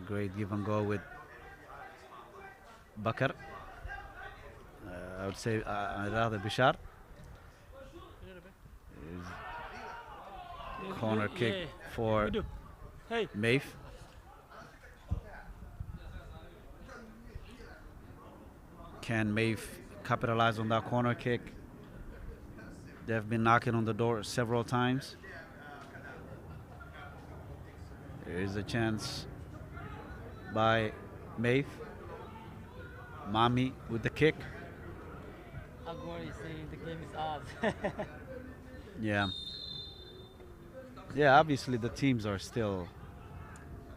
A: Great give and go with Bakar. I would say I'd rather Bishar. Corner kick for MAYF. Can MAYF capitalize on that corner kick? They've been knocking on the door several times. There is a chance by MAYF. Mami with the kick.
B: Agor is saying the game is off.
A: Yeah. Yeah, obviously the teams are still,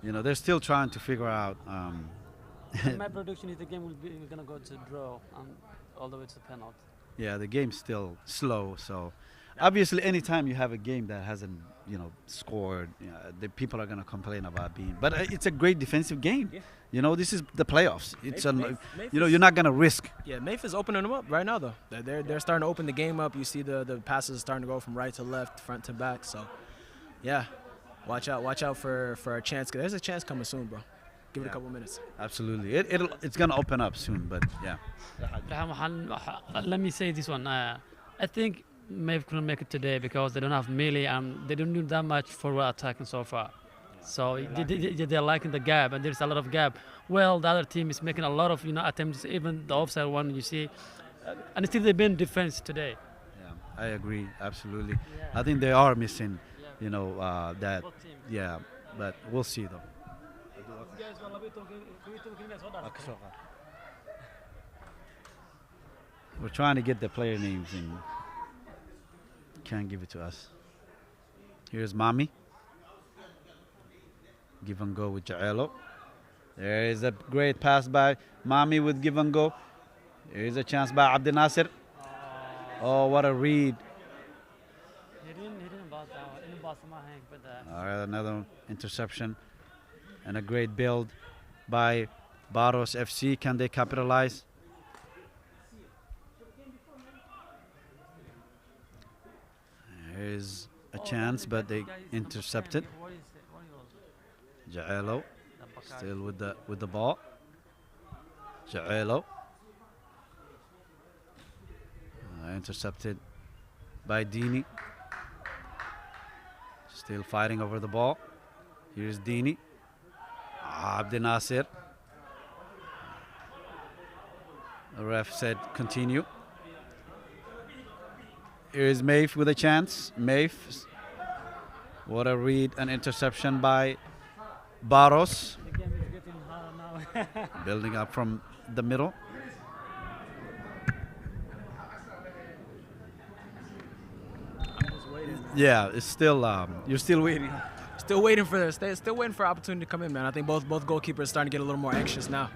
A: they're still trying to figure out.
B: My prediction is the game will be gonna go to draw and all the way to penalty.
A: Yeah, the game's still slow, so obviously anytime you have a game that hasn't, scored, the people are going to complain about being. But it's a great defensive game.
C: Yeah.
A: This is the playoffs. It's
C: MAYF
A: you're not going to risk.
C: Yeah, MAYF is opening them up right now though. They're starting to open the game up. You see the passes starting to go from right to left, front to back. So, yeah, watch out for a chance. 'Cause there's a chance coming soon, bro. Give it a couple minutes.
A: Absolutely. It's going to open up soon, but yeah.
B: Let me say this one. I think MAYF couldn't make it today because they don't have melee and they don't do that much forward attacking so far. So they're liking the gap and there's a lot of gap. Well, the other team is making a lot of attempts, even the offside one you see, and still they've been defense today.
A: Yeah, I agree. Absolutely. I think they are missing, that.
B: Both teams.
A: Yeah, but we'll see though. We're trying to get the player names and can't give it to us. Here's Mami. Give and go with Jaelo. There is a great pass by Mami with give and go. There is a chance by Abdel Nasser. Oh, what a read.
B: He didn't bounce that one. He didn't bounce my hand, but
A: All right, another interception and a great build by Baros FC. Can they capitalize? There's a chance, but they intercepted.
B: What is it? What was it?
A: Jaelo still with the ball. Jaelo intercepted by Dini. Still fighting over the ball. Here's Dini. Abdel Nasser. The ref said continue. Here's MAYF with a chance. MAYF. What a read, an interception by Baros.
B: The game is getting harder now.
A: Building up from the middle.
C: I'm just waiting.
A: Yeah, it's still, you're still waiting.
C: Still waiting for opportunity to come in, man. I think both goalkeepers starting to get a little more anxious now.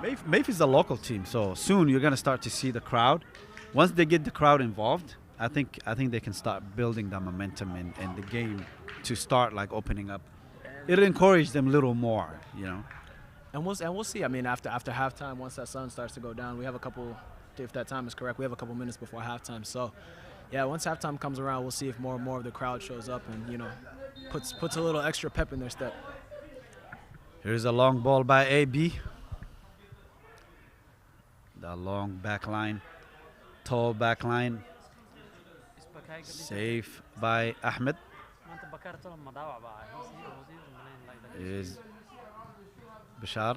A: MAYF is a local team, so soon you're going to start to see the crowd. Once they get the crowd involved, I think they can start building the momentum and the game to start like opening up. It'll encourage them a little more,
C: And we'll see. I mean, after halftime, once that sun starts to go down, we have a couple. If that time is correct, we have a couple minutes before halftime. So, yeah, once halftime comes around, we'll see if more and more of the crowd shows up and puts a little extra pep in their step.
A: Here's a long ball by AB. The long back line, tall back line. Safe by Ahmed. Is Bashar.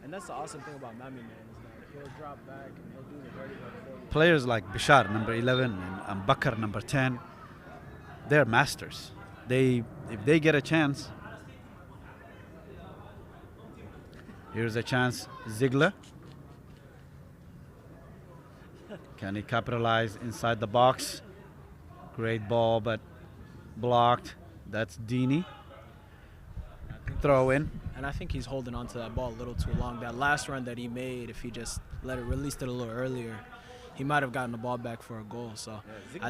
C: And that's the awesome thing about Mami, man, is that he'll drop back and he'll do the dirty work for you.
A: Players like Bashar, number 11, and Bakar, number 10, they're masters. If they get a chance, here's a chance, Ziegler. Can he capitalize inside the box? Great ball, but blocked. That's Dini. throw in.
C: And I think he's holding on to that ball a little too long. That last run that he made, if he just released it a little earlier, he might have gotten the ball back for a goal. So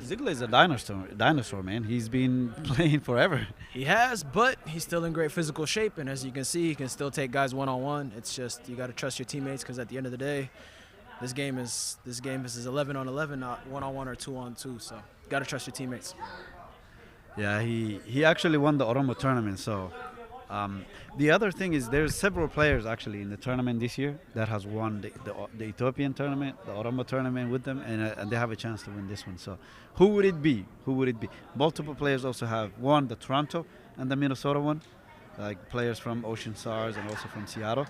A: Ziegler is a dinosaur, man. He's been playing forever.
C: he has, but he's still in great physical shape. And as you can see, he can still take guys one-on-one. It's just you got to trust your teammates because at the end of the day, this game is 11 on 11, not one-on-one or 2-on-2. So you got to trust your teammates.
A: Yeah, he actually won the Oromo tournament. So the other thing is there's several players actually in the tournament this year that has won the Ethiopian tournament, the Oromo tournament with them, and they have a chance to win this one. So who would it be? Multiple players also have won the Toronto and the Minnesota one, like players from Ocean Stars and also from Seattle.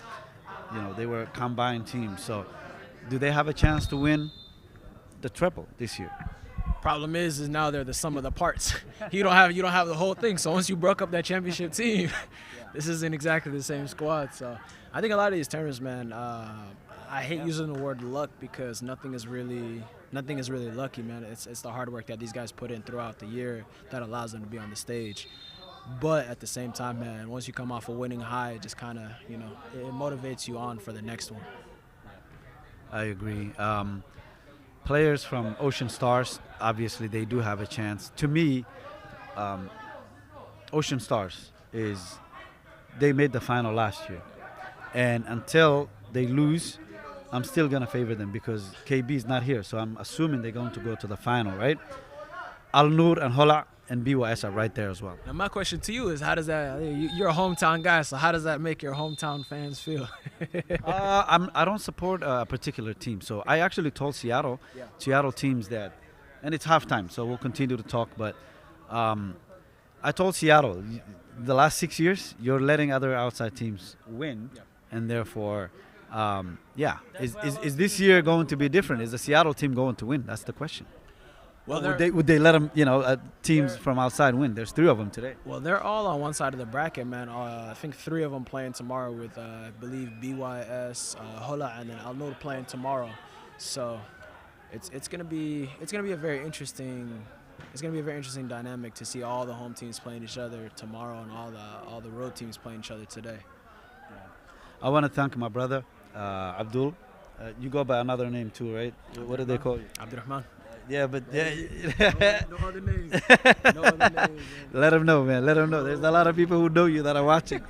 A: You know, they were combined teams. So do they have a chance to win the treble this year?
C: Problem is now they're the sum of the parts. you don't have the whole thing. So once you broke up that championship team, this isn't exactly the same squad. So I think a lot of these tournaments, man, I hate using the word luck because nothing is really lucky, man. It's the hard work that these guys put in throughout the year that allows them to be on the stage. But at the same time, man, once you come off a winning high, it just kind of, it motivates you on for the next one.
A: I agree. Players from Ocean Stars, obviously, they do have a chance. To me, Ocean Stars they made the final last year. And until they lose, I'm still going to favor them because KB is not here. So I'm assuming they're going to go to the final, right? Al Noor and Hola and BYS are right there as well.
C: Now, my question to you is, how does that? You're a hometown guy, so how does that make your hometown fans feel?
A: I don't support a particular team, so I actually told Seattle teams that, and it's halftime, so we'll continue to talk. But I told Seattle, the last 6 years, you're letting other outside teams win, and therefore, is this year going to be different? Is the Seattle team going to win? That's the question. Well, would they let them, teams from outside win? There's 3 of them today.
C: Well, they're all on one side of the bracket, man. I think 3 of them playing tomorrow with, I believe, BYS, Hola, and then Al Noor playing tomorrow. So it's gonna be a very interesting dynamic to see all the home teams playing each other tomorrow and all the road teams playing each other today.
A: I want to thank my brother, Abdul. You go by another name too, right? What do they call you?
C: Abdurrahman.
A: Yeah, but
C: no other names. No other names.
A: Let them know, man. Let them know. There's a lot of people who know you that are watching.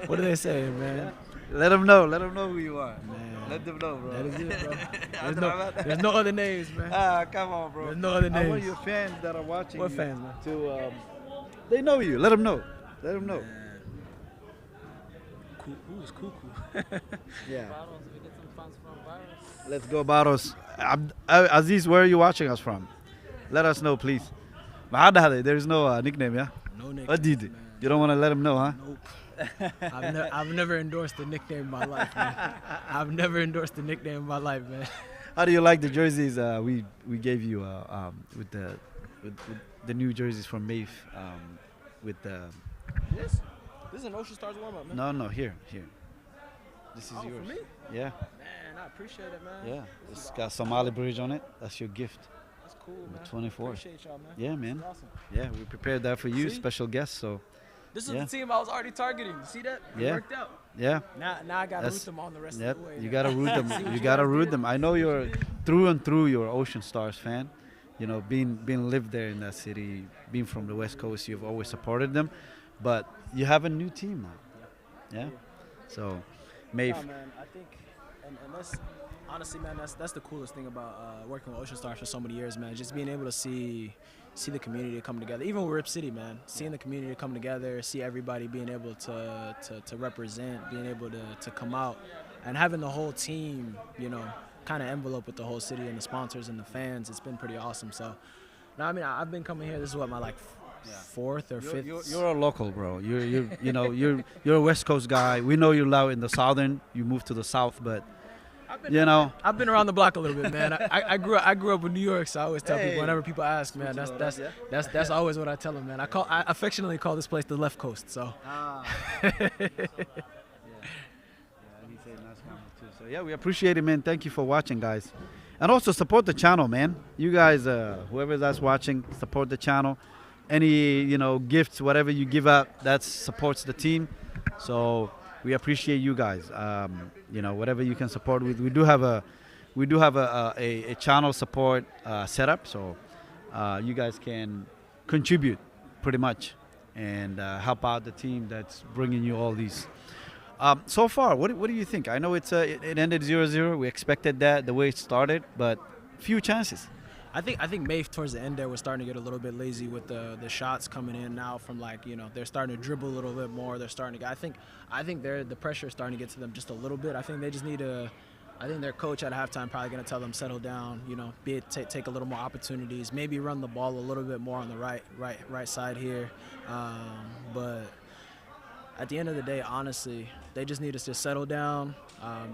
C: What do they say, man?
A: Let them know. Let them know who you are.
C: Man.
A: Let them know, bro.
C: That is it, bro. There's no other names, man.
A: Come on, bro.
C: There's no other names.
A: I want your fans that are watching.
C: What fans, man?
A: They know you. Let them know. Let them know.
C: Who's cuckoo?
A: Yeah.
B: Baros, we get some fans from Baros.
A: Let's go, Baros. Aziz, where are you watching us from? Let us know, please. There's no nickname, yeah?
C: No nickname.
A: What did you don't want to let him know, huh?
C: Nope. I've never endorsed a nickname in my life, man. I've never endorsed a nickname in my life, man.
A: How do you like the jerseys we gave you with the new jerseys from MAYF with the...
C: This is an Ocean Stars warm-up, man.
A: No, here. This is yours.
C: For me?
A: Yeah.
C: Man, I appreciate it, man.
A: Yeah. It's got Somali bridge on it. That's your gift.
C: That's cool, man.
A: 24.
C: Appreciate y'all, man.
A: Yeah, man.
C: That's awesome.
A: Yeah, we prepared that for you,
C: See?
A: special guest. So
C: This is
A: Yeah.
C: the team I was already targeting. You see that? It
A: Yeah.
C: worked out.
A: yeah.
C: Now I got to root
A: That's-
C: them on the rest
A: Yep,
C: of the way.
A: you
C: man.
A: gotta root them.
C: See what
A: You
C: you
A: gotta
C: guys
A: root
C: did?
A: them. I know you're through and through. You're an Ocean Stars fan. You know, being lived there in that city, being from the West Coast, you've always supported them. But you have a new team now. Yeah. So, MAYF.
C: No, man, I think, and that's honestly, man, that's the coolest thing about working with Ocean Stars for so many years, man. Just being able to see the community come together. Even with Rip City, man, seeing the community come together, see everybody being able to represent, being able to come out, and having the whole team, kind of envelope with the whole city and the sponsors and the fans. It's been pretty awesome. So, no, I mean, I've been coming here. This is what my fourth or fifth.
A: You're a local, bro. You're a West Coast guy. We know you're loud in the southern. You moved to the south, but
C: I've been around the block a little bit, man. I grew up in New York, so I always tell
A: Hey.
C: people whenever people ask, man, that's always what I tell them, man. I affectionately call this place the left coast. So
A: So yeah, we appreciate it, man. Thank you for watching, guys. And also support the channel, man. You guys, whoever that's watching, support the channel. Any, gifts, whatever you give out, that supports the team. So we appreciate you guys. You know, whatever you can support with. We do have a channel support setup, so you guys can contribute pretty much and help out the team that's bringing you all these. So far, what do you think? I know it ended 0-0. We expected that the way it started, but few chances.
C: I think MAYF towards the end there was starting to get a little bit lazy with the shots coming in now from like, you know, they're starting to dribble a little bit more. They're starting to. I think the pressure is starting to get to them just a little bit. I think they just need to. I think their coach at halftime probably going to tell them settle down. You know, take a little more opportunities. Maybe run the ball a little bit more on the right side here. But at the end of the day, honestly, they just need to just settle down.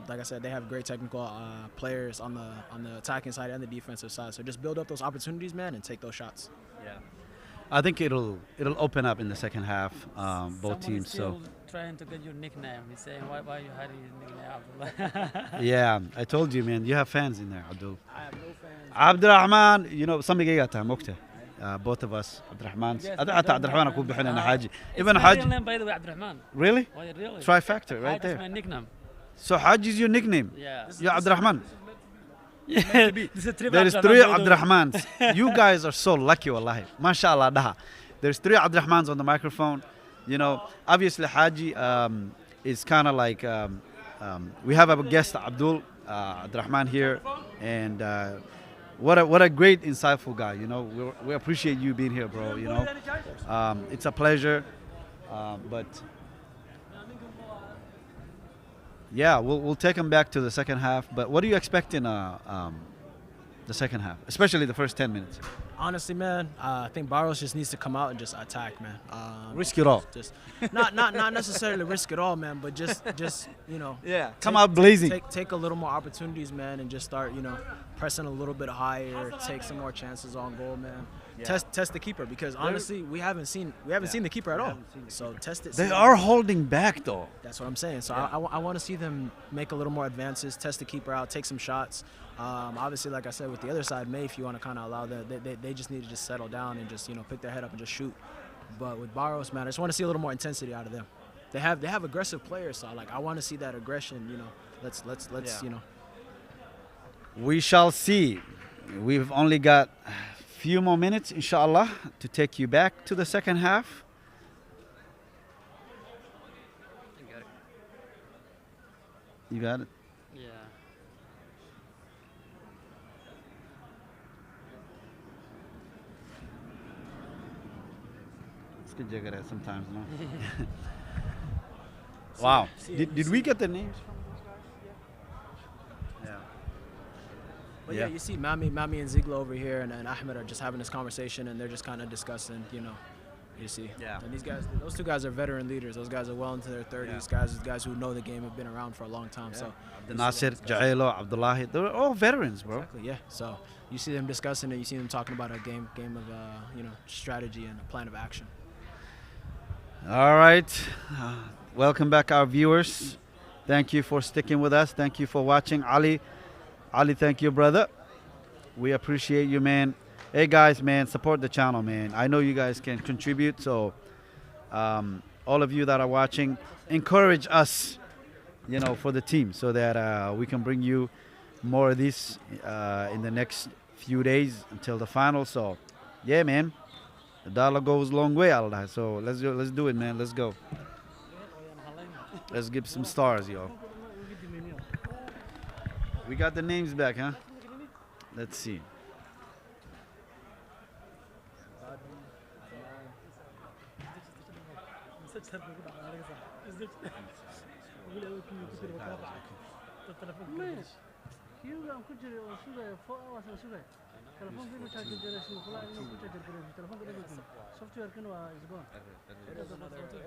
C: Like I said, they have great technical players on the attacking side and the defensive side. So just build up those opportunities, man, and take those shots.
A: Yeah, I think it'll open up in the second half. Both
B: Someone
A: teams.
B: is still
A: So
B: trying to get your nickname. He's saying, why you hiding your nickname, Abdullah?
A: yeah, I told you, man. You have fans in there, Abdul.
C: I have no fans.
A: Abdurrahman, you know, some time okay. Both of us, Abdurrahman.
B: Yes,
A: Abdurrahman أكون بحنا حاجي.
B: It's
A: Even
B: my real
A: Haji.
B: name, by the way, Abdurrahman.
A: Really?
B: Why, really?
A: Trifecta, right
B: Haji is
A: there.
B: my nickname.
A: So Haji is your nickname.
B: Yeah.
A: Yeah, Abdurrahman.
B: Yeah. This is
A: There is three Abdurrahmans. You guys are so lucky, wallahi. MashaAllah, daha. There's three Abdurrahmans on the microphone. You know, obviously Haji is kind of like, we have a guest, Abdurrahman here, and what a great, insightful guy. You know, we appreciate you being here, bro. You know, it's a pleasure, but yeah, we'll take him back to the second half. But what do you expect in the second half, especially the first 10 minutes?
C: Honestly, man, I think Baros just needs to come out and just attack, man.
A: Risk it all.
C: Just not necessarily risk it all, man, but just you know.
A: Yeah, come out blazing.
C: Take a little more opportunities, man, and just start, you know, pressing a little bit higher. Take some more chances on goal, man.
A: Yeah.
C: Test the keeper, because honestly, we haven't seen the keeper at all. So test it.
A: They are holding back though.
C: That's what I'm saying. So I want to see them make a little more advances, test the keeper out, take some shots. Obviously, like I said, with the other side, MAYF, you want to kind of allow that. They just need to just settle down and just, you know, pick their head up and just shoot. But with Baros, man, I just want to see a little more intensity out of them. They have aggressive players, so I want to see that aggression. You know, let's
A: Yeah.
C: you know.
A: We shall see. We've only got a few more minutes, inshallah, to take you back to the second half. You got it?
B: Yeah.
A: It's good jigger there sometimes, no? Wow. Did we get the names from those guys? Yeah.
C: But
A: Yeah.
C: yeah, you see Mami and Ziegler over here and Ahmed are just having this conversation, and they're just kind of discussing, you know. You see.
A: Yeah.
C: And those two guys are veteran leaders. Those guys are well into their 30s. Guys who know the game, have been around for a long time. So
A: Abdel Nasser, Jaelo, Abdullahi, they're all veterans, bro.
C: exactly, yeah. So you see them discussing it. You see them talking about a game of you know, strategy and a plan of action.
A: All right. Welcome back, our viewers. Thank you for sticking with us. Thank you for watching. Ali, thank you, brother. We appreciate you, man. Hey, guys, man, support the channel, man. I know you guys can contribute, so all of you that are watching, encourage us, you know, for the team so that we can bring you more of this in the next few days until the final. So, yeah, man. The dollar goes a long way, Allah. So let's do it, man. Let's go. Let's give some stars, yo. We got the names back, huh? Let's see.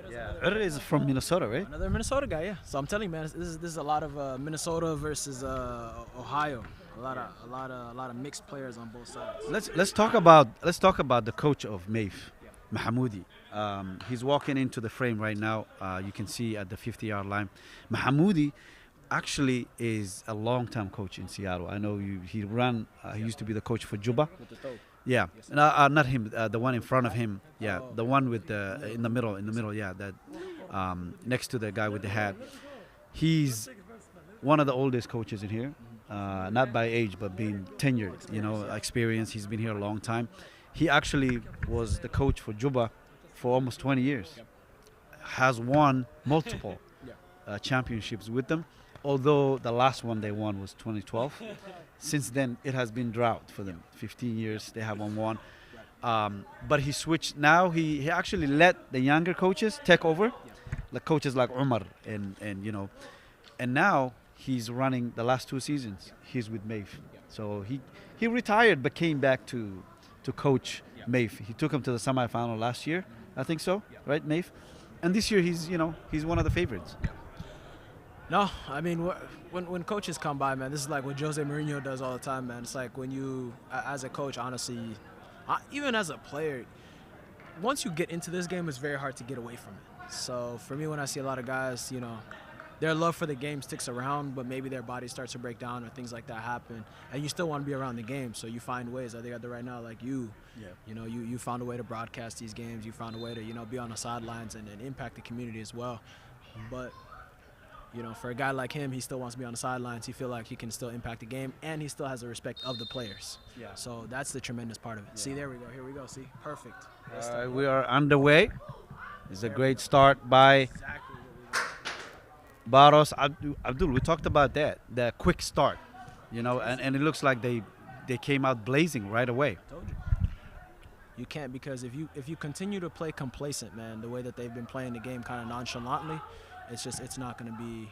A: Yeah, is from Minnesota, right?
C: Another Minnesota guy, yeah. So I'm telling you, man, this is a lot of Minnesota versus Ohio. A lot of mixed players on both sides.
A: Let's talk about the coach of MAYF, Mahamoudi. He's walking into the frame right now. You can see at the 50-yard line. Mahamoudi actually is a long-time coach in Seattle. I know he used to be the coach for Juba. Yeah, not him. The one in front of him. Yeah, the one with the in the middle. Yeah, that next to the guy with the hat. He's one of the oldest coaches in here, not by age, but being tenured, experience. He's been here a long time. He actually was the coach for Juba for almost 20 years. Has won multiple championships with them, although the last one they won was 2012. Since then, it has been drought for them. 15 years, they haven't won. But he switched. Now he actually let the younger coaches take over, like coaches like Umar and now he's running the last 2 seasons. He's with MAYF. So he retired but came back to coach MAYF. He took him to the semifinal last year, I think so, right, MAYF? And this year he's one of the favorites.
C: No, I mean, when coaches come by, man, this is like what Jose Mourinho does all the time, man. It's like when you, as a coach, honestly, even as a player, once you get into this game, it's very hard to get away from it. So for me, when I see a lot of guys, their love for the game sticks around, but maybe their body starts to break down or things like that happen, and you still want to be around the game, so you find ways. I think at the right now, like you found a way to broadcast these games. You found a way to, be on the sidelines and impact the community as well. But, for a guy like him, he still wants to be on the sidelines. He feel like he can still impact the game, and he still has the respect of the players.
A: Yeah.
C: So that's the tremendous part of it. Yeah. See, there we go. Here we go. See, perfect.
A: We are underway. It's a great start by Baros. Abdul, we talked about that, the quick start, and it looks like they came out blazing right away.
C: I told you. You can't, because if you continue to play complacent, man, the way that they've been playing the game kind of nonchalantly, it's not going to be,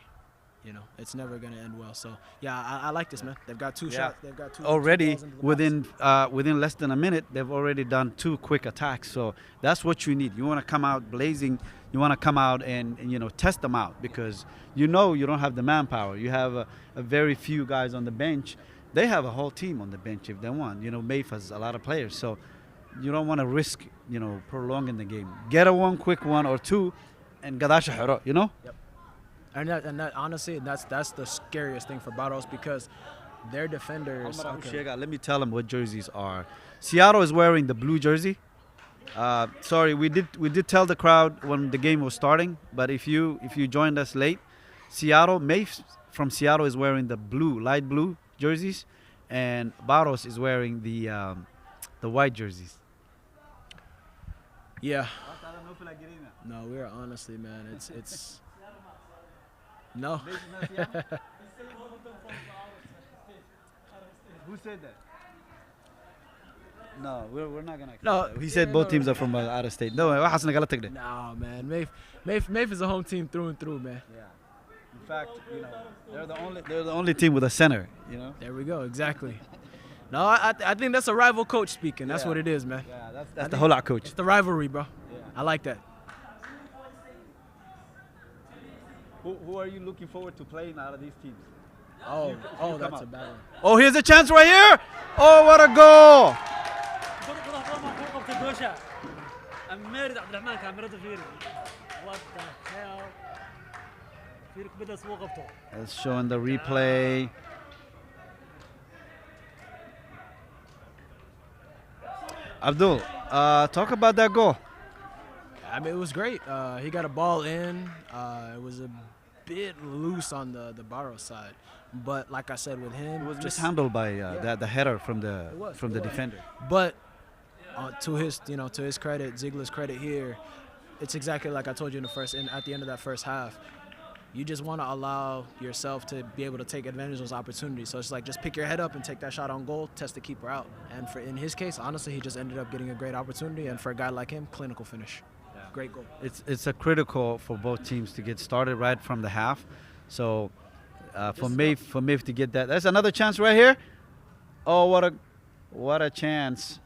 C: it's never going to end well. So, yeah, I like this, man. They've got 2 shots. They've got 2
A: already
C: balls into the box.
A: within less than a minute. They've already done 2 quick attacks. So that's what you need. You want to come out blazing. You want to come out and test them out, because you don't have the manpower. You have a very few guys on the bench. They have a whole team on the bench if they want. MAYF has a lot of players. So you don't want to risk prolonging the game. Get a quick 1 or 2. And Gadasha Hero, Yep.
C: And that honestly, that's the scariest thing for Baros, because their defenders. Okay.
A: Let me tell them what jerseys are. Seattle is wearing the blue jersey. Sorry, we did tell the crowd when the game was starting, but if you joined us late, MAYF from Seattle is wearing the light blue jerseys, and Baros is wearing the white jerseys.
C: Yeah. No, we're honestly, man, it's no.
A: Who said that? No, we're not gonna.
C: No,
A: he said both teams are from out of state. No,
C: no, man, MAYF is a home team through and through, man.
A: Yeah. In fact, they're the only team with a center.
C: There we go, exactly. No, I think that's a rival coach speaking. That's what it is, man.
A: Yeah, that's the whole lot coach.
C: It's the rivalry, bro.
A: Yeah.
C: I like that.
A: Who are you looking forward to playing out of these teams?
C: That's a bad one.
A: Oh, here's a chance right here. Oh, what a goal! Let's show in the replay. Abdul, talk about that goal.
C: I mean, it was great. He got a ball in. It was a bit loose on the Baros side, but like I said, with him,
A: it was mishandled by the header from the defender.
C: But to his credit, Ziegler's credit here, it's exactly like I told you at the end of that first half. You just want to allow yourself to be able to take advantage of those opportunities. So it's like, just pick your head up and take that shot on goal, test the keeper out. And in his case, honestly, he just ended up getting a great opportunity. And for a guy like him, clinical finish. Yeah. Great goal.
A: It's a critical for both teams to get started right from the half. So for MAYF to get that, that's another chance right here. Oh, what a chance!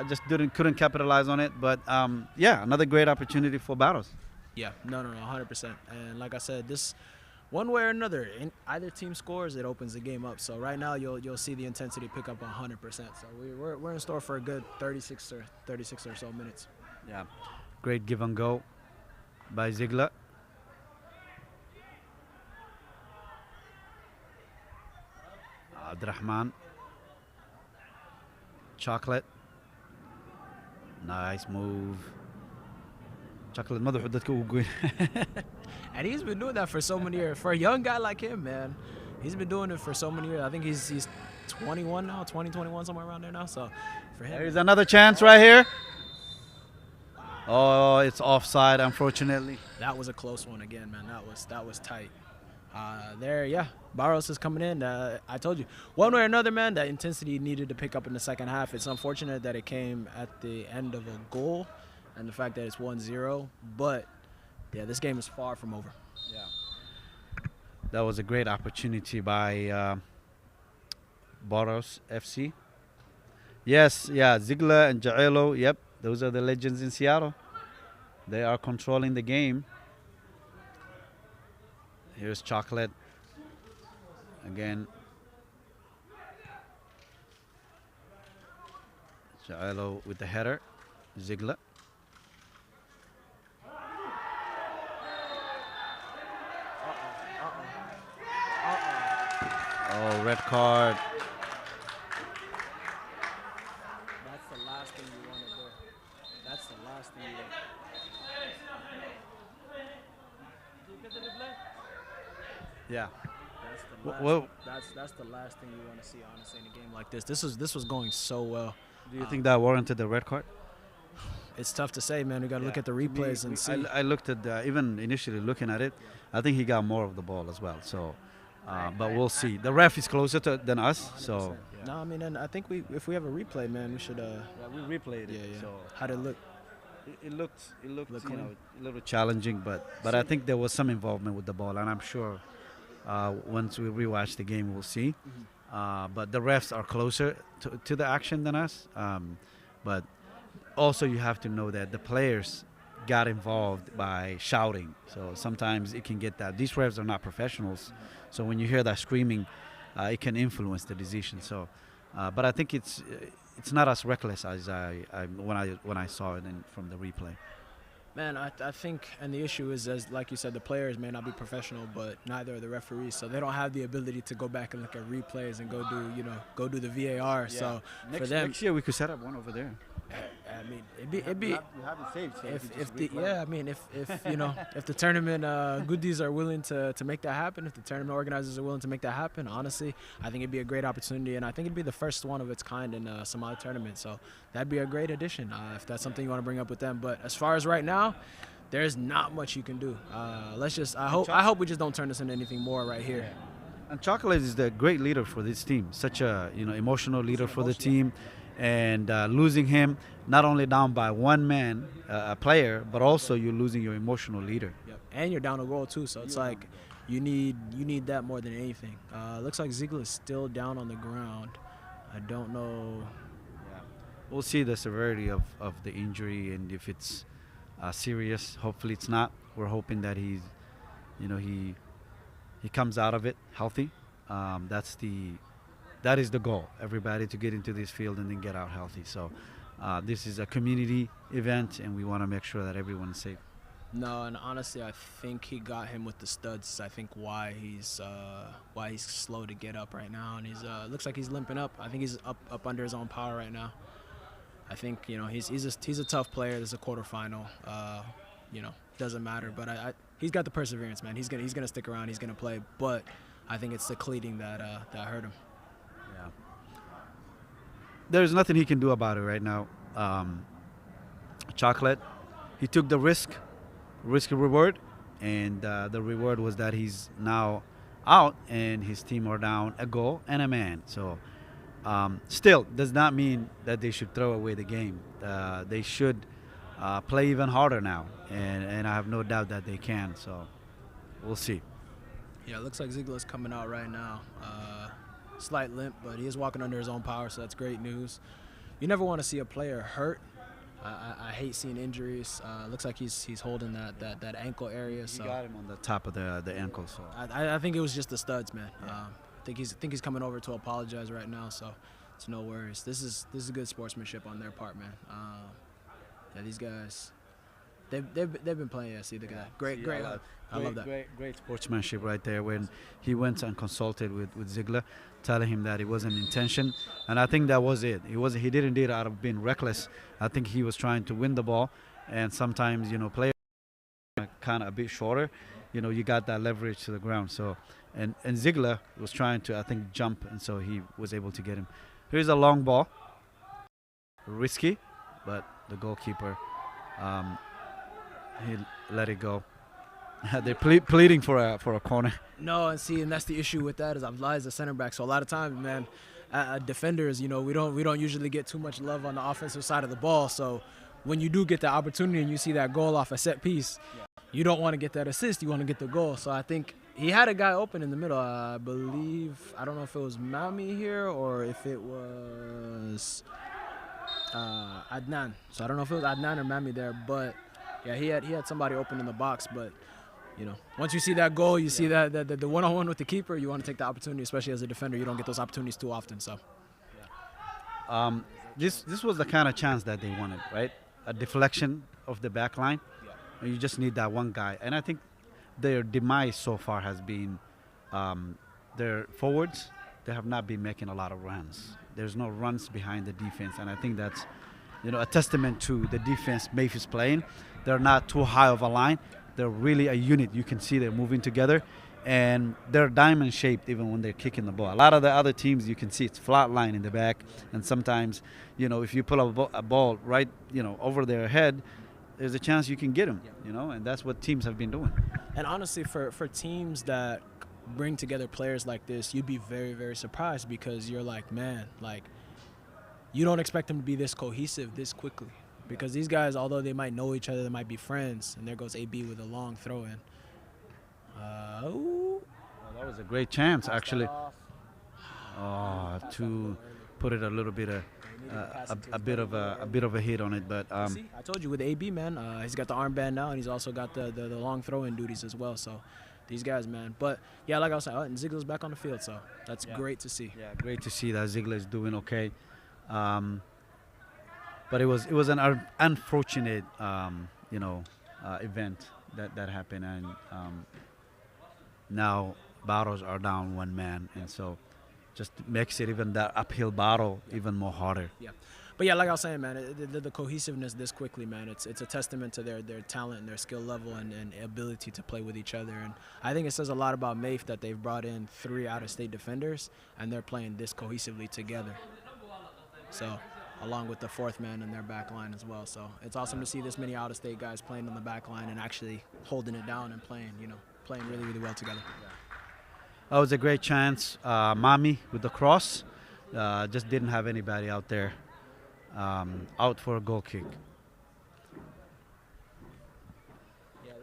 A: Just couldn't capitalize on it. But another great opportunity for Baros.
C: Yeah, no, 100%. And like I said, this one way or another, either team scores, it opens the game up. So right now, you'll see the intensity pick up 100%. So we're in store for a good 36 or so minutes.
A: Yeah, great give and go by Ziegler. Abdurrahman. Chocolate. Nice move. chocolate madaxu dadka ugu goyn.
C: And he's been doing that for so many years. For a young guy like him, man, he's been doing it for so many years. I think he's 21 now, 20, 21, somewhere around there now. So for him,
A: There's another chance right here. Oh, it's offside, unfortunately.
C: that was a close one again, man. That was tight. Baros is coming in. I told you, one way or another, man, that intensity needed to pick up in the second half. It's unfortunate that it came at the end of a goal and the fact that it's 1-0. But, yeah, this game is far from over.
A: Yeah. That was a great opportunity by Baros FC. Yes, yeah, Ziegler and Jaelo, yep, those are the legends in Seattle. They are controlling the game. Here's Chocolate. Again. Jaelo with the header. Ziegler. Oh, red card.
C: That's the last thing you want to do. That's the last thing you want.
A: Yeah.
C: That's the last,
A: Well,
C: that's the last thing you want to see, honestly, in a game like this. This was going so well.
A: do you think that warranted the red card?
C: It's tough to say, man. We got to look at the replays and see.
A: I looked at even initially looking at it. I think he got more of the ball as well. So, but we'll see. The ref is closer than us, so.
C: No, I mean, and I think if we have a replay, man, we should.
A: Yeah, we replayed it.
C: Yeah.
A: So
C: How'd it look?
A: it looked
C: Look
A: you
C: clean.
A: know, a little challenging, but I think there was some involvement with the ball, and I'm sure once we rewatch the game, we'll see. But the refs are closer to the action than us. But also, you have to know that the players got involved by shouting, so sometimes it can get that. These refs are not professionals, so when you hear that screaming, it can influence the decision. So, but I think it's not as reckless as when I saw it from the replay.
C: Man, I think, and the issue is, as like you said, the players may not be professional, but neither are the referees, so they don't have the ability to go back and look at replays and go do the VAR. So for them,
A: Next year we could set up one over there.
C: I mean, it'd be
A: You have it saved. So
C: if the tournament goodies are willing to make that happen, if the tournament organizers are willing to make that happen, honestly, I think it'd be a great opportunity, and I think it'd be the first one of its kind in a Somali tournament. So that'd be a great addition if that's something you want to bring up with them. But as far as right now, there's not much you can do. I hope we just don't turn this into anything more right here.
A: And Chocolate is the great leader for this team. Such a emotional leader for the team. And losing him, not only down by one man, a player, but also you're losing your emotional leader.
C: Yep. And you're down a goal too, so it's like you need that more than anything. Looks like Ziegler is still down on the ground. I don't know.
A: Yeah. We'll see the severity of the injury and if it's serious. Hopefully it's not. We're hoping that he comes out of it healthy. That is the goal. Everybody to get into this field and then get out healthy. So this is a community event, and we want to make sure that everyone is safe.
C: No, and honestly, I think he got him with the studs. I think why he's slow to get up right now, and he's looks like he's limping up. I think he's up under his own power right now. I think he's a tough player. There's a quarterfinal. Doesn't matter, but he's got the perseverance, man. He's gonna stick around. He's gonna play, but I think it's the cleating that hurt him.
A: Yeah. There's nothing he can do about it right now. Chocolate, he took the risk and reward, and the reward was that he's now out and his team are down a goal and a man. So still does not mean that they should throw away the game. They should play even harder now, and I have no doubt that they can. So we'll see.
C: Yeah, it looks like Ziegler's coming out right now. Slight limp, but he is walking under his own power, so that's great news. You never want to see a player hurt. I hate seeing injuries. Looks like he's holding that ankle area. So
A: He got him on the top of the ankle. So
C: I think it was just the studs, man. I think he's coming over to apologize right now, so it's no worries. This is good sportsmanship on their part, man. Yeah, these guys, they've been playing. Yeah, see the guy. Great. I love that.
A: Great sportsmanship right there when he went and consulted with Ziegler, telling him that it wasn't intention, and I think that was it. He didn't do it out of being reckless. I think he was trying to win the ball, and sometimes players kind of a bit shorter, you got that leverage to the ground. So, and Ziegler was trying to, I think, jump, and so he was able to get him. Here's a long ball, risky, but the goalkeeper, he let it go. They're pleading for a corner.
C: No, and that's the issue with that is Abdullah is a center back. So a lot of times, man, defenders, we don't usually get too much love on the offensive side of the ball. So when you do get the opportunity and you see that goal off a set piece, you don't want to get that assist. You want to get the goal. So I think he had a guy open in the middle. I believe, I don't know if it was Mami here or if it was Adnan. So I don't know if it was Adnan or Mami there, but yeah, he had somebody open in the box. But once you see that goal, you see that the one-on-one with the keeper, you want to take the opportunity, especially as a defender. You don't get those opportunities too often. So
A: this was the kind of chance that they wanted, right? A deflection of the back line. And you just need that one guy. And I think their demise so far has been their forwards. They have not been making a lot of runs. There's no runs behind the defense. And I think that's, a testament to the defense MAYF is playing. They're not too high of a line. They're really a unit. You can see they're moving together. And they're diamond shaped even when they're kicking the ball. A lot of the other teams, you can see it's flat line in the back. And sometimes, if you pull a ball right, over their head, there's a chance you can get them, and that's what teams have been doing.
C: And honestly, for teams that bring together players like this, you'd be very, very surprised because you're like, man, like, you don't expect them to be this cohesive this quickly. Because these guys, although they might know each other, they might be friends. And there goes AB with a long throw in.
A: Well, that was a great chance, actually. To put it a little bit a bit of a hit on it, but
C: see, I told you with AB, man, he's got the armband now, and he's also got the long throw-in duties as well. So these guys, man. But yeah, like I was saying, and Ziegler's back on the field, so that's great to see.
A: Yeah, great to see that Ziegler is doing okay. But it was an unfortunate event that happened, and now Baros are down one man, and so just makes it even that uphill battle even more harder.
C: Yeah, but yeah, like I was saying, man, the cohesiveness this quickly, man, it's a testament to their talent and their skill level and ability to play with each other. And I think it says a lot about MAYF that they've brought in 3 out-of-state defenders and they're playing this cohesively together. So, along with the 4th man in their back line as well. So it's awesome to see this many out-of-state guys playing on the back line and actually holding it down and playing really, really well together.
A: That was a great chance. Mami with the cross, just didn't have anybody out there. Out for a goal kick.
C: Yeah,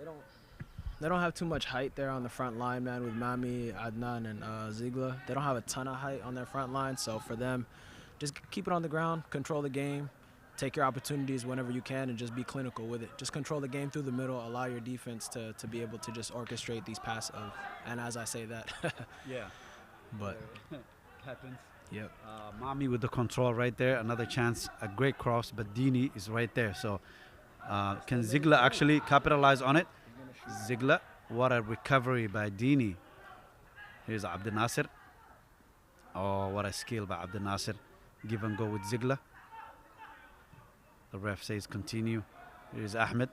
C: they don't have too much height there on the front line, man, with Mami, Adnan, and Ziegler. They don't have a ton of height on their front line, so for them, just keep it on the ground, control the game, take your opportunities whenever you can, and just be clinical with it. Just control the game through the middle, allow your defense to be able to just orchestrate these passes. And as I say that,
A: yeah,
C: but
A: happens.
C: Yep.
A: Mami with the control right there, another chance, a great cross, but Dini is right there. So can Ziegler actually capitalize on it? Ziegler, what a recovery by Dini. Here's Abdel Nasser. Oh, what a skill by Abdel Nasser. Give and go with Ziegler. The ref says continue. Here's Ahmed.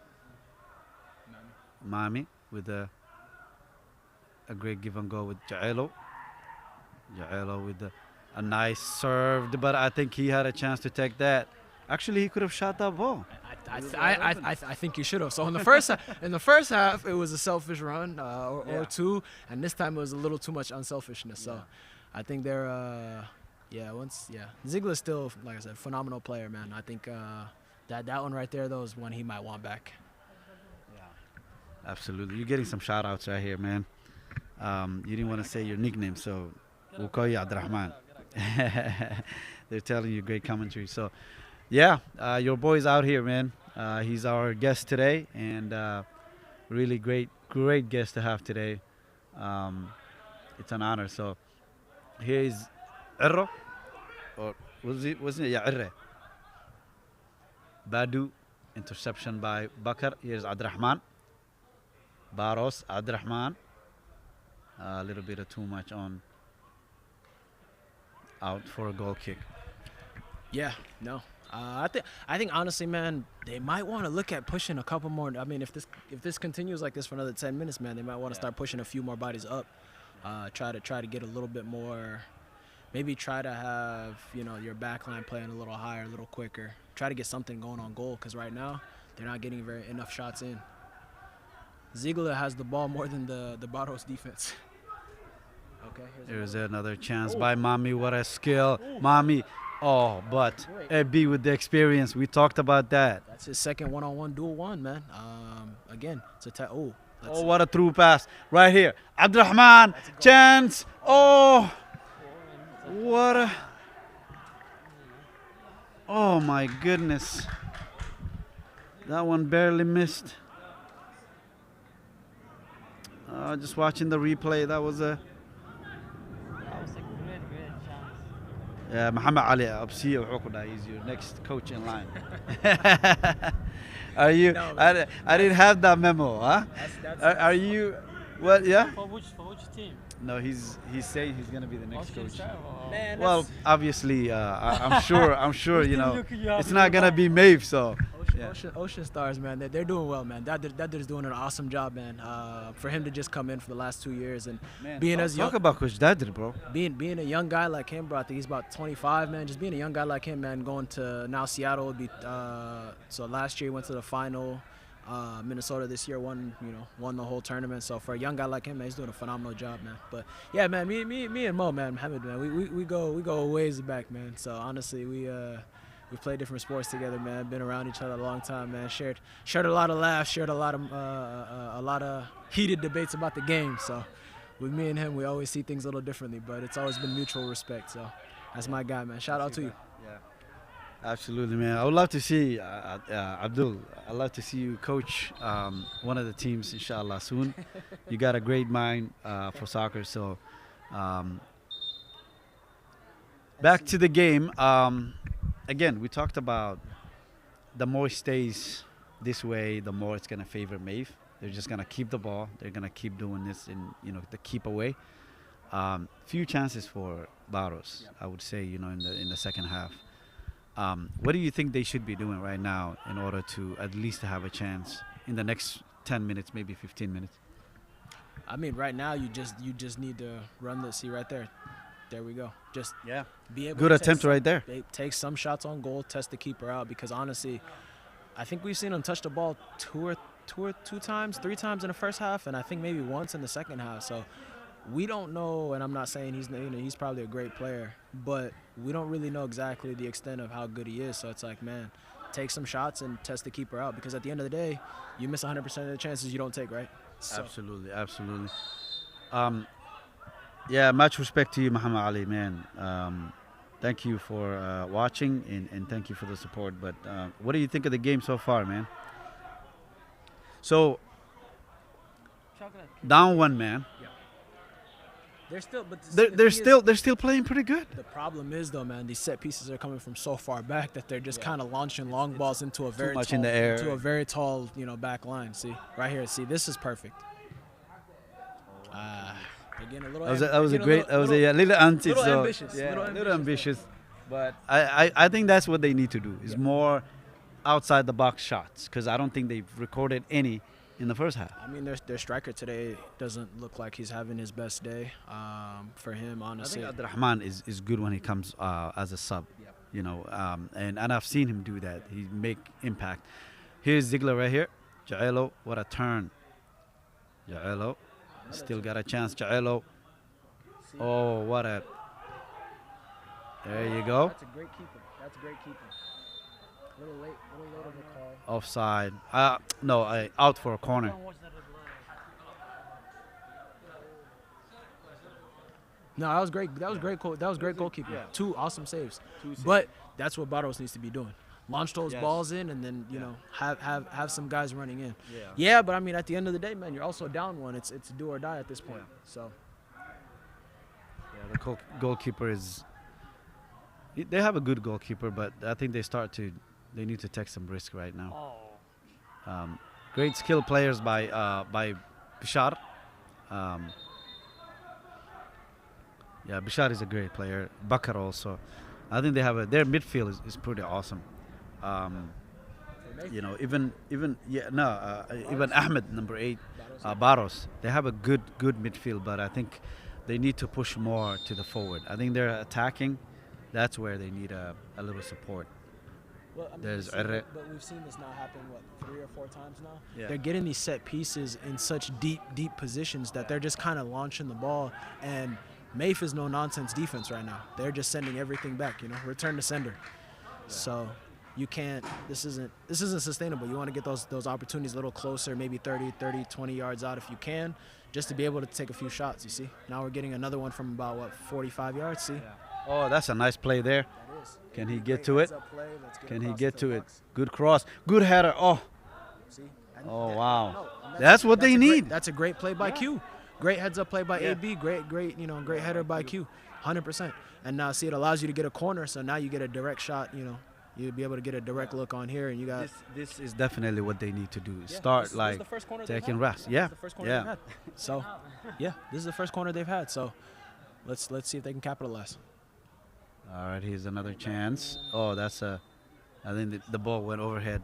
A: Mami with a great give and go with Jaelo. Jaelo with a nice serve, but I think he had a chance to take that. Actually, he could have shot that ball.
C: I think you should have. So in the first half, it was a selfish run or two, and this time it was a little too much unselfishness. So I think they're Ziegler's still, like I said, phenomenal player, man. I think that one right there, though, is one he might want back.
A: Yeah, absolutely. You're getting some shout outs right here, man. You didn't want to say your nickname, so we'll call you Abdurrahman. They're telling you great commentary. So, yeah, your boy's out here, man. He's our guest today, and really great guest to have today. It's an honor. So, here's Erro, or wasn't it? Yeah, Erre. Badu, interception by Bakar. Here's Abdurrahman. Baros, Abdurrahman. A little bit of too much on. Out for a goal kick.
C: Yeah, no. I think honestly, man, they might want to look at pushing a couple more. I mean, if this continues like this for another 10 minutes, man, they might want to start pushing a few more bodies up. Try to get a little bit more. Maybe try to have your back line playing a little higher, a little quicker. Try to get something going on goal because right now they're not getting enough shots in. Ziegler has the ball more than the Baros defense. Okay.
A: Here's another chance by Mami. What a skill, Mami. Oh, but AB with the experience. We talked about that.
C: That's his second one-on-one dual one, man. Again, it's a
A: Oh, what a through pass right here. Abdurrahman, chance. Oh, what a. Oh, my goodness. That one barely missed. Just watching the replay, that was a.
B: That was a great chance.
A: Yeah, Muhammad Ali Absiya Uqda is your next coach in line. Are you?
C: No,
A: I didn't have that memo, huh? Are you? What? Yeah.
B: For which team?
A: No, he's saying he's gonna be the next coach.
C: Man,
A: Well, obviously, I'm sure.
B: Still
A: It's not gonna be MAYF, so.
C: Ocean Stars, man, they're doing well, man. That dude's doing an awesome job, man. For him to just come in for the last 2 years and being as young,
A: Talk about Coach Dadir, bro.
C: being a young guy like him, bro. I think he's about 25, man. Just being a young guy like him, man. Going to now Seattle would be. So last year he went to the final. Minnesota this year won the whole tournament. So for a young guy like him, man, he's doing a phenomenal job, man. But yeah, man, me and Mo, man, Mohammed, man, we go a ways back, man. So honestly, we played different sports together, man. Been around each other a long time, man. Shared a lot of laughs, shared a lot of heated debates about the game. So with me and him, we always see things a little differently, but it's always been mutual respect. So that's my guy, man. Shout out to you.
A: Yeah, absolutely, man. I would love to see Abdul. I'd love to see you coach one of the teams, inshallah, soon. You got a great mind for soccer. So back to the game. Again, we talked about the more it stays this way, the more it's gonna favor MAYF. They're just gonna keep the ball. They're gonna keep doing this in the keep away. Few chances for Baros, I would say, in the second half. What do you think they should be doing right now in order to at least have a chance in the next 10 minutes, maybe 15 minutes?
C: I mean, right now you just need to run the see right there. There we go. Just be able.
A: Good
C: to
A: attempt right there.
C: Take some shots on goal, test the keeper out. Because honestly, I think we've seen him touch the ball three times in the first half, and I think maybe once in the second half. So we don't know, and I'm not saying he's probably a great player, but we don't really know exactly the extent of how good he is. So it's like, man, take some shots and test the keeper out. Because at the end of the day, you miss 100% of the chances you don't take, right? So.
A: Absolutely. Yeah, much respect to you, Muhammad Ali, man. Thank you for watching and thank you for the support. But what do you think of the game so far, man? So, down one, man.
C: Yeah.
A: They're still playing pretty good.
C: The problem is, though, man, these set pieces are coming from so far back that they're just kind of launching long balls into a very
A: much
C: tall,
A: in the air.
C: into a very tall, back line. See, right here. See, this is perfect. Again, a little.
A: That was a little anti.
C: Little ambitious.
A: Yeah,
C: Little
A: little ambitious. But I think that's what they need to do is more outside the box shots because I don't think they've recorded any in the first half.
C: I mean, their striker today doesn't look like he's having his best day. For him, honestly,
A: I think Abdurrahman is good when he comes as a sub. And I've seen him do that. He make impact. Here's Ziegler right here. Jaelo, what a turn. Jaelo, still got a chance. Jaelo. Oh, what a. There you go.
C: That's a great keeper. A little late of a call.
A: Offside. No, out for a corner.
C: No, that was great. That was great goalkeeping.
A: Yeah.
C: 2 awesome saves. But that's what Baros needs to be doing. Launch those
A: Yes.
C: balls in, and then have some guys running in.
A: Yeah.
C: Yeah, but I mean, at the end of the day, man, you're also down one. It's do or die at this point.
A: Yeah.
C: So
A: Yeah, the goalkeeper is. They have a good goalkeeper, but I think they need to take some risk right now. Great skill players by Bishar. Bishar is a great player. Bakar also. I think they have their midfield is pretty awesome. Um,
C: Mayf?
A: you know, even yeah, no, even Ahmed number 8, Baros. They have a good midfield, but I think they need to push more to the forward. I think they're attacking. That's where they need a little support.
C: Well, I mean,
A: There's
C: we've seen
A: Erre.
C: it, but we've seen this now happen, what, 3 or 4 times now?
A: Yeah.
C: They're getting these set pieces in such deep positions that they're just kind of launching the ball. And MAYF is no nonsense defense right now. They're just sending everything back, return to sender. So you can't, this isn't sustainable. You want to get those opportunities a little closer, maybe 30, 20 yards out if you can, just to be able to take a few shots, you see? Now we're getting another one from about, what, 45 yards, see?
A: Oh, that's a nice play there.
C: That is.
A: Can he
C: Great
A: get to it?
C: heads-up play. Let's get
A: Can he
C: across
A: get
C: the
A: to it?
C: box.
A: Good cross. Good header. Oh,
C: See? And
A: oh
C: that-
A: wow.
C: no, and
A: That's what they
C: a great-
A: need.
C: That's a great play by Q. Great heads up play by
A: Yeah.
C: AB. Great header by Q. 100%. And now see, it allows you to get a corner, so now you get a direct shot. You'll be able to get a direct look on here, and you got.
A: This is definitely what they need to do.
C: Yeah,
A: Start
C: this
A: like
C: is the first corner they've
A: taking
C: had.
A: rest.
C: This
A: Yeah,
C: is the first corner
A: yeah.
C: they've had. So, yeah, this is the first corner they've had. So, let's see if they can capitalize.
A: All right, here's another chance. Oh, that's a. I think the ball went overhead.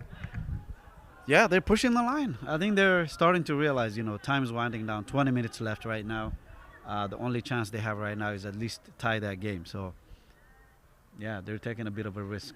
A: Yeah, they're pushing the line. I think they're starting to realize, time is winding down. 20 minutes left right now. The only chance they have right now is at least tie that game. So, yeah, they're taking a bit of a risk.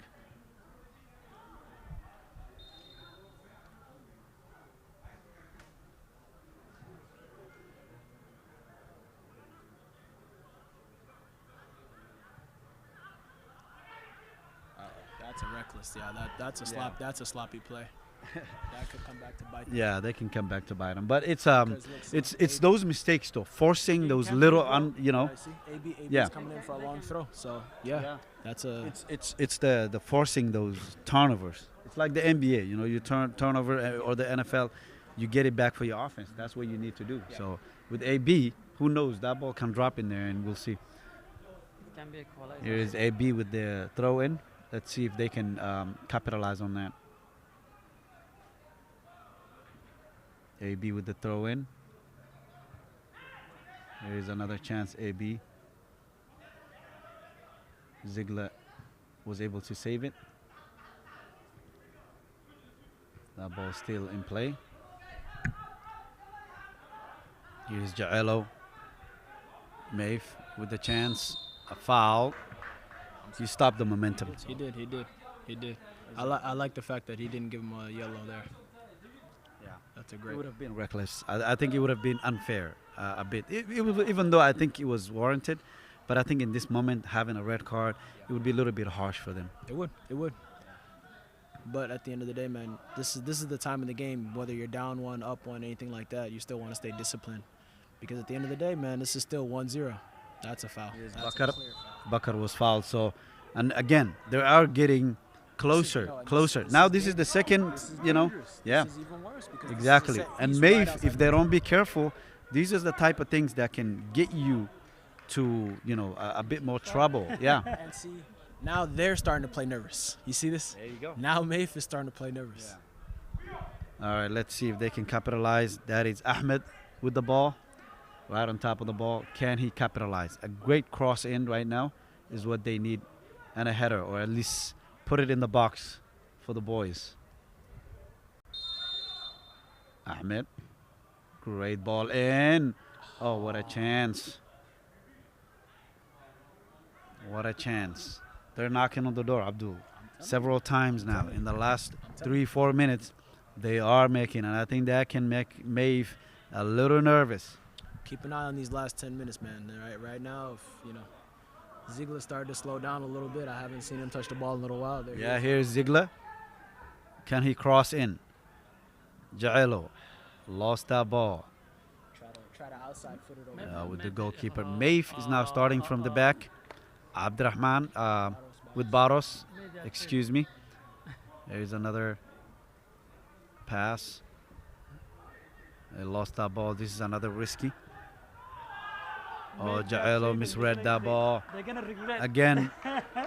C: That's a reckless. Yeah, that's a slop. That's a sloppy play. That could come back to bite them.
A: Yeah, they can come back to bite them. But it's
C: Because look, see,
A: it's
C: AB
A: those mistakes though, forcing those
C: can't
A: little
C: really go.
A: you know.
C: Yeah, see, AB
A: Yeah.
C: is coming in for a long throw. So yeah, that's a.
A: It's the forcing those turnovers. It's like the NBA, you turnover or the NFL, you get it back for your offense. That's what you need to do. So with AB, who knows, that ball can drop in there, and we'll see.
B: It can be equalized.
A: Here is AB with the throw in. Let's see if they can capitalize on that. AB with the throw in. There is another chance. AB. Ziegler was able to save it. That ball still in play. Here's Jaelo. MAYF with the chance. A foul. He stopped the momentum.
C: He did. I like the fact that he didn't give him a yellow there.
A: Yeah.
C: That's a
A: It
C: great.
A: would have been reckless. I think it would have been unfair a bit. Even though I think it was warranted, but I think in this moment, having a red card, it would be a little bit harsh for them.
C: It would. But at the end of the day, man, this is the time in the game. Whether you're down 1, up 1, anything like that, you still want to stay disciplined, because at the end of the day, man, this is still 1-0. That's a foul.
A: Yes,
C: That's a
A: Bakar.
C: clear foul.
A: Bakar was fouled. So, and again, they are getting closer.
C: This
A: Now
C: is
A: this is the second,
C: This is
A: dangerous. Yeah.
C: This is even worse because this is a
A: Exactly.
C: set
A: And
C: piece right
A: MAYF,
C: outside
A: if they
C: the
A: don't be careful, these are the type of things that can get you to, a bit more trouble. Yeah.
C: And see, now they're starting to play nervous. You see this?
A: There you go.
C: Now MAYF is starting to play nervous.
A: All right, let's see if they can capitalize. That is Ahmed with the ball, right on top of the ball. Can he capitalize? A great cross in right now is what they need, and a header, or at least put it in the box for the boys. Ahmed, great ball in. Oh, what a chance. What a chance. They're knocking on the door, Abdul. Several times now in the last 3-4 minutes. They are making, and I think that can make MAYF a little nervous.
C: Keep an eye on these last 10 minutes, man. Right now, if Ziegler started to slow down a little bit. I haven't seen him touch the ball in a little while. There he
A: Yeah,
C: is.
A: here's Ziegler. Can he cross in? Jaelo lost that ball
C: Try to outside foot it over.
A: with the goalkeeper. MAYF is now starting from the back. Abdurrahman with Baros. Excuse me. There's another pass. They lost that ball. This is another risky. Oh, Jaelo misread that ball.
B: They're gonna regret.
A: Again,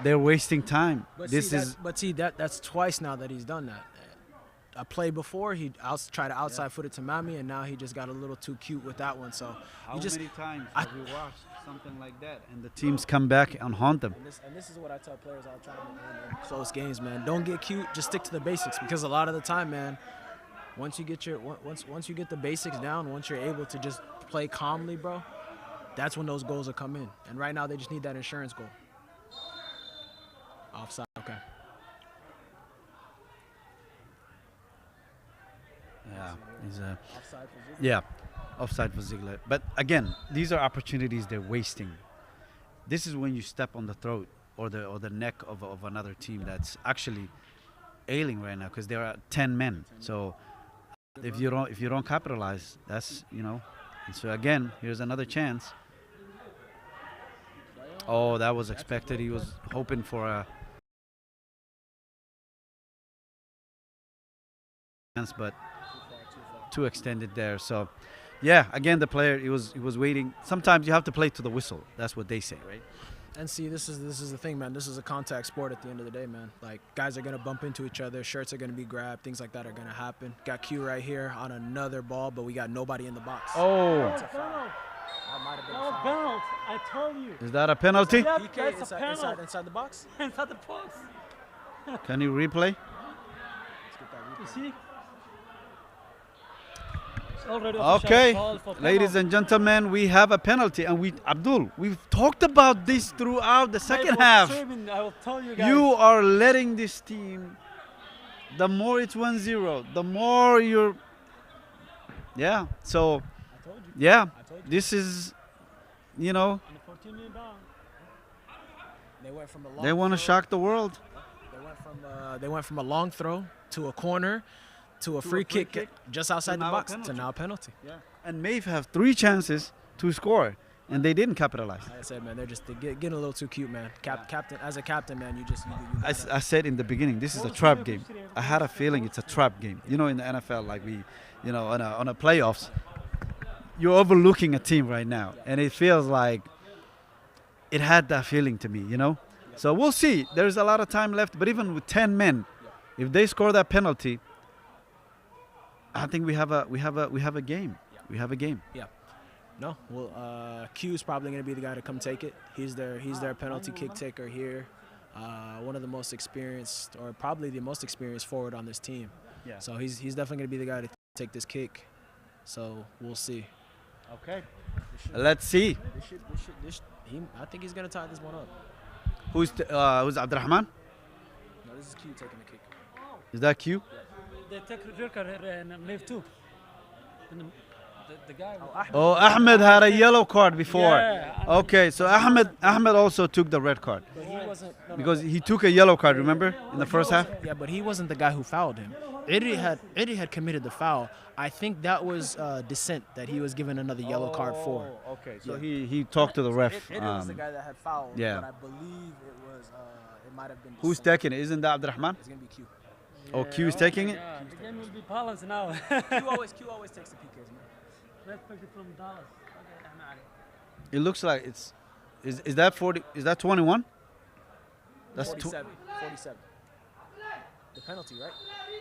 A: they're wasting time.
C: But
A: This
C: see,
A: is
C: that's twice now that he's done that. a play before. He tried to outside foot it to Mami, and now he just got a little too cute with that one. So
A: How
C: you just
A: many times have we watched something like that and the teams come back and haunt them?
C: and this is what I tell players all the time in close games, man. Don't get cute. Just stick to the basics, because a lot of the time, man, once you get once you get the basics down, once you're able to just play calmly, bro, that's when those goals will come in. And right now, they just need that insurance goal. Offside. Okay.
A: Yeah, he's
C: Offside for Ziegler.
A: yeah, offside for Ziegler. But again, these are opportunities they're wasting. This is when you step on the throat or the neck of another team that's actually ailing right now, because there are 10 men. So if you don't capitalize, that's And so again, here's another chance. Oh, that was expected. He was hoping for a chance, but too extended there. So, yeah, again, the player he was waiting. Sometimes you have to play to the whistle. That's what they say, right?
C: And see, this is the thing, man. This is a contact sport at the end of the day, man. Like, guys are gonna bump into each other, shirts are gonna be grabbed, things like that are gonna happen. Got Q right here on another ball, but we got nobody in the box.
A: Oh,
C: That's a foul. That might have been a foul.
B: Penalty. I told you.
A: is that a penalty?
B: Yeah.
C: PK
B: That's a penalty.
C: inside the box.
B: Inside the box.
A: Can you replay?
C: Let's get that
B: You
C: replay.
B: see? It's already official
A: Okay,
B: call for
A: ladies
B: penalty.
A: and gentlemen, we have a penalty, and we've talked about this throughout the second
B: I was
A: half.
B: streaming, I will tell you guys.
A: You are letting this team. The more it's 1-0, the more you're. Yeah. So,
C: I told you.
A: yeah,
C: I told you.
A: this is,
B: On the 14 minute down.
C: They went from a long
A: they want to
C: throw-
A: shock the world.
C: They went from a long throw to a corner to a free kick just outside the
A: now a
C: box to
A: penalty.
C: now a penalty.
A: Yeah. And MAYF have 3 chances to score, and they didn't capitalize.
C: Like I said, man, they're getting a little too cute, man. Captain, as a captain, man, you
A: I
C: gotta-
A: said in the beginning, this is a trap game. I had a feeling it's a trap game. In the NFL, like on a playoffs, you're overlooking a team right now, and it feels like it had that feeling to me. So we'll see. There's a lot of time left, but even with 10 men, if they score that penalty, I think we have a game. We have a game.
C: No, well, Q is probably going to be the guy to come take it. He's their penalty kick taker here. One of the most experienced, or probably the most experienced forward on this team.
A: Yeah.
C: So he's definitely going to be the guy to take this kick. So we'll see.
A: Okay. Let's see.
C: I think he's going to tie this one up.
A: Who's Abdurrahman?
C: No, this is Q taking the kick.
A: Is that Q?
B: They took Joker and MAYF too. And the guy.
A: Oh, Ahmed had a yellow card before.
B: Yeah,
A: Okay, so Ahmed also took the red card
C: But he wasn't. No,
A: because he took a yellow card. Remember in the first half?
C: Yeah, but he wasn't the guy who fouled him. Eddie had committed the foul. I think that was dissent that he was given another yellow card for.
A: Okay, so
C: Yeah.
A: he talked to the ref.
C: Eddie was the guy that had fouled.
A: yeah.
C: But I believe it might have been.
A: Who's
C: dissent.
A: taking it? Isn't that Abdurrahman?
C: It's gonna be Q.
A: Oh, Q is taking it?
B: Yeah, the game will be balanced now.
C: Q always takes the PKs, man.
B: Red packet from Dallas. Okay, I'm out.
A: It looks like it's. Is that 40? Is that 21? That's
C: 47. 47. The penalty, right?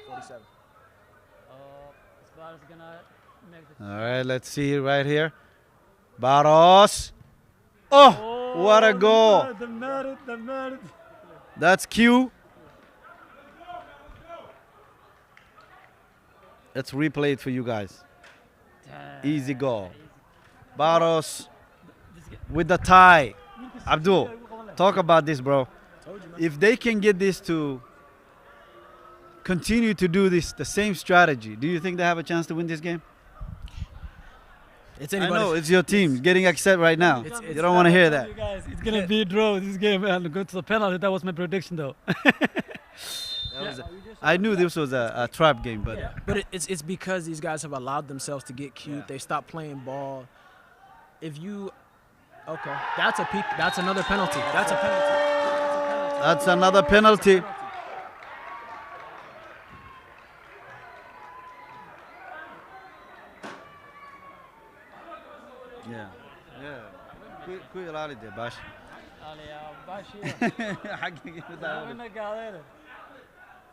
C: 47.
B: Baros gonna make the.
A: All right, let's see it right here. Baros. Oh, what a goal!
B: The merit.
A: That's Q. Let's replay it for you guys. Easy goal. Baros with the tie. Abdul, talk about this, bro.
C: Told you, man.
A: If they can get this to continue to do this, the same strategy, do you think they have a chance to win this game?
C: It's
A: I
C: anybody's.
A: know it's your team getting upset right now.
C: It's-
A: You don't want to hear that.
B: You guys, it's gonna be a draw this game and go to the penalty. That was my prediction, though.
A: I knew this was a trap game, but
C: But it's because these guys have allowed themselves to get cute.
A: Yeah.
C: They stopped playing ball. If you, okay, that's a peak. That's another penalty. That's a penalty.
A: that's another penalty. Yeah. كوي رالي دي باش
B: Ali, bashi.
A: حقك
B: Win the galera.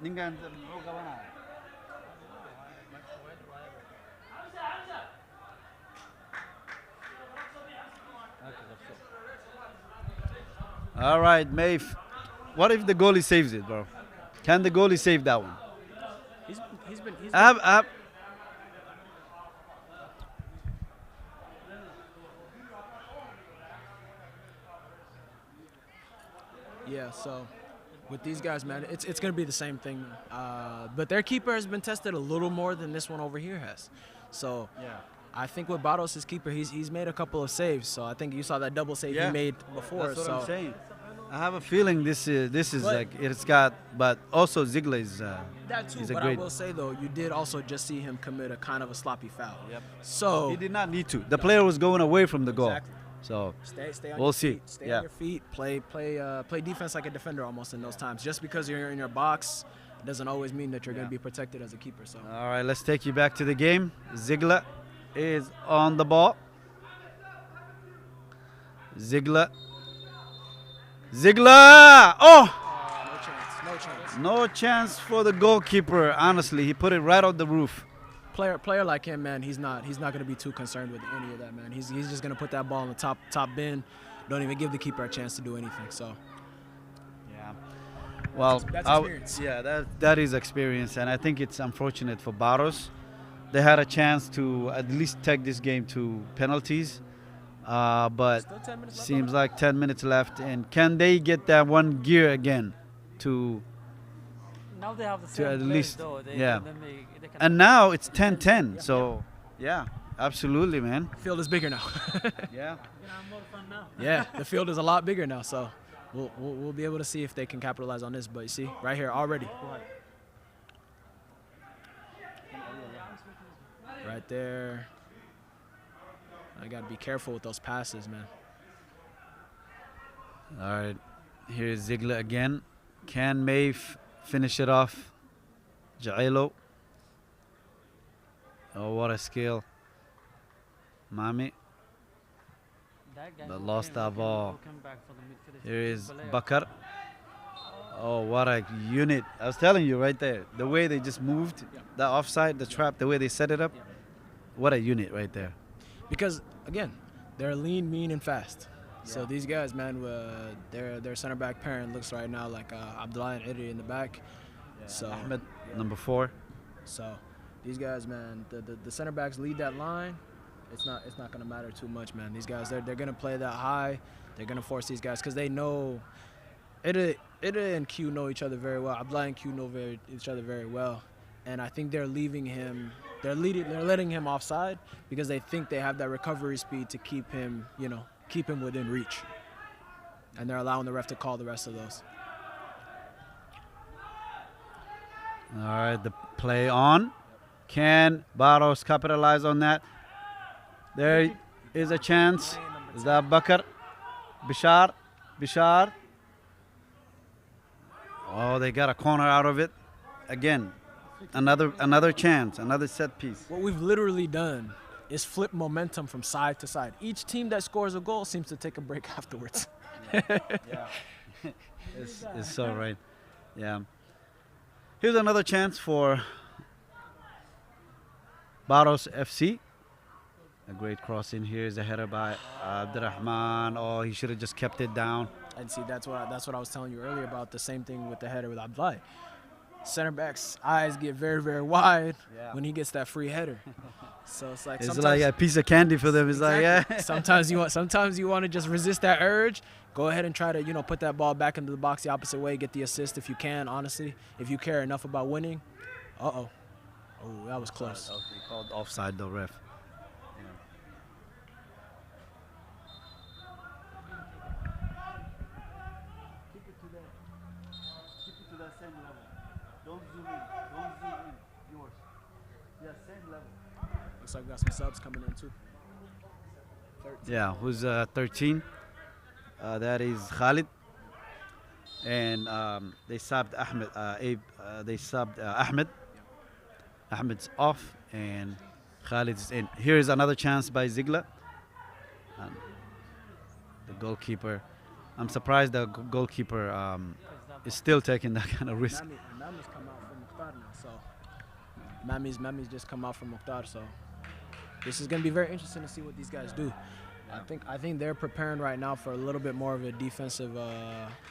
A: ninkan muxuu qabanaya All right, MAYF. What if the goalie saves it, bro? Can the goalie save that one?
C: He's been
A: I
C: Yeah, so with these guys, man, it's gonna be the same thing. But their keeper has been tested a little more than this one over here has. So I think with Baros' keeper, he's made a couple of saves. So I think you saw that double save he made before.
A: That's what
C: so
A: I'm saying. I have a feeling this is
C: But-
A: like it's got, but also Ziegler is
C: that too.
A: he's a
C: But
A: great.
C: I will say though, you did also just see him commit a kind of a sloppy foul.
A: Yep.
C: So
A: He did not need to. The player was going away from the goal.
C: Exactly.
A: So
C: stay on
A: We'll
C: your
A: see.
C: feet. Stay
A: Yeah.
C: on your feet. Play defense like a defender almost in those times. Just because you're in your box doesn't always mean that you're going to be protected as a keeper. So
A: all right, let's take you back to the game. Ziegler is on the ball. Ziegler. Oh!
C: no chance. No chance.
A: No chance for the goalkeeper. Honestly, he put it right on the roof.
C: Player like him, man, he's not going to be too concerned with any of that, man. He's just going to put that ball in the top bin. Don't even give the keeper a chance to do anything. So
A: Yeah. Well,
C: That's experience.
A: Yeah, that is experience, and I think it's unfortunate for Baros. They had a chance to at least take this game to penalties, but
C: still 10 minutes left.
A: seems like 10 minutes left. And can they get that one gear again? To
B: Now they have the
A: To
B: same
A: at
B: players,
A: least-
B: though. They,
A: yeah.
B: they can
A: and now it's 10-10. So yeah, absolutely, man.
C: Field is bigger now.
A: Yeah.
B: have more fun now.
C: Yeah, the field is a lot bigger now. So we'll be able to see if they can capitalize on this. But you see, right here already. Right there. I got to be careful with those passes, man.
A: All right, here's Ziegler again. Can MAYF finish it off? Jailo. Oh, what a skill. Mami.
B: That guy
A: But
B: who
A: lost
B: came-
A: that
B: who
A: ball.
B: came back for the midfield
A: Here is
B: Balea.
A: Bakar. Oh, what a unit. I was telling you right there. The way they just moved, the offside, the trap, the way they set it up. What a unit right there.
C: Because again, they're lean, mean, and fast. So these guys, man, their center back parent looks right now like Abdullah and Iri in the back. So
A: Ahmed, number 4.
C: So these guys, man, the center backs lead that line. It's not gonna matter too much, man. These guys, they're gonna play that high. They're gonna force these guys because they know Ida and Q know each other very well. Abdullah and Q know each other very well, and I think they're leaving him. They're letting him offside because they think they have that recovery speed to keep him, keep him within reach, and they're allowing the ref to call the rest of those.
A: All right, the play on. Can Baros capitalize on that? There is a chance. Is that Bakar? Bishar. Oh, they got a corner out of it. Again, another chance, another set piece.
C: What we've literally done is flip momentum from side to side. Each team that scores a goal seems to take a break afterwards.
A: Yeah. It's so right. Yeah. Here's another chance for Baros FC. A great cross in here is a header by Abdurrahman. Oh, he should have just kept it down.
C: And see, that's what I was telling you earlier about the same thing with the header with Abdullah. Center back's eyes get very, very wide when he gets that free header. So it's like
A: It's
C: sometimes,
A: like a piece of candy for them. It's like, yeah.
C: sometimes you want to just resist that urge. Go ahead and try to put that ball back into the box the opposite way. Get the assist if you can. Honestly, if you care enough about winning. Oh, that was close.
A: They called offside, the ref. Keep it to that same level. Don't zoom in. Yours. Yeah, same level.
C: Looks like we got some subs coming in too.
A: Yeah, who's 13? That is Khalid. And they subbed Ahmed. They subbed Ahmed. Ahmed's off, and Khalid's in. Here is another chance by Ziegler. The goalkeeper. I'm surprised the goalkeeper is still taking that kind of risk.
C: Mami's come out from Mukhtar now, so Mami's just come out from Mukhtar, so this is gonna be very interesting to see what these guys do. I think they're preparing right now for a little bit more of a defensive,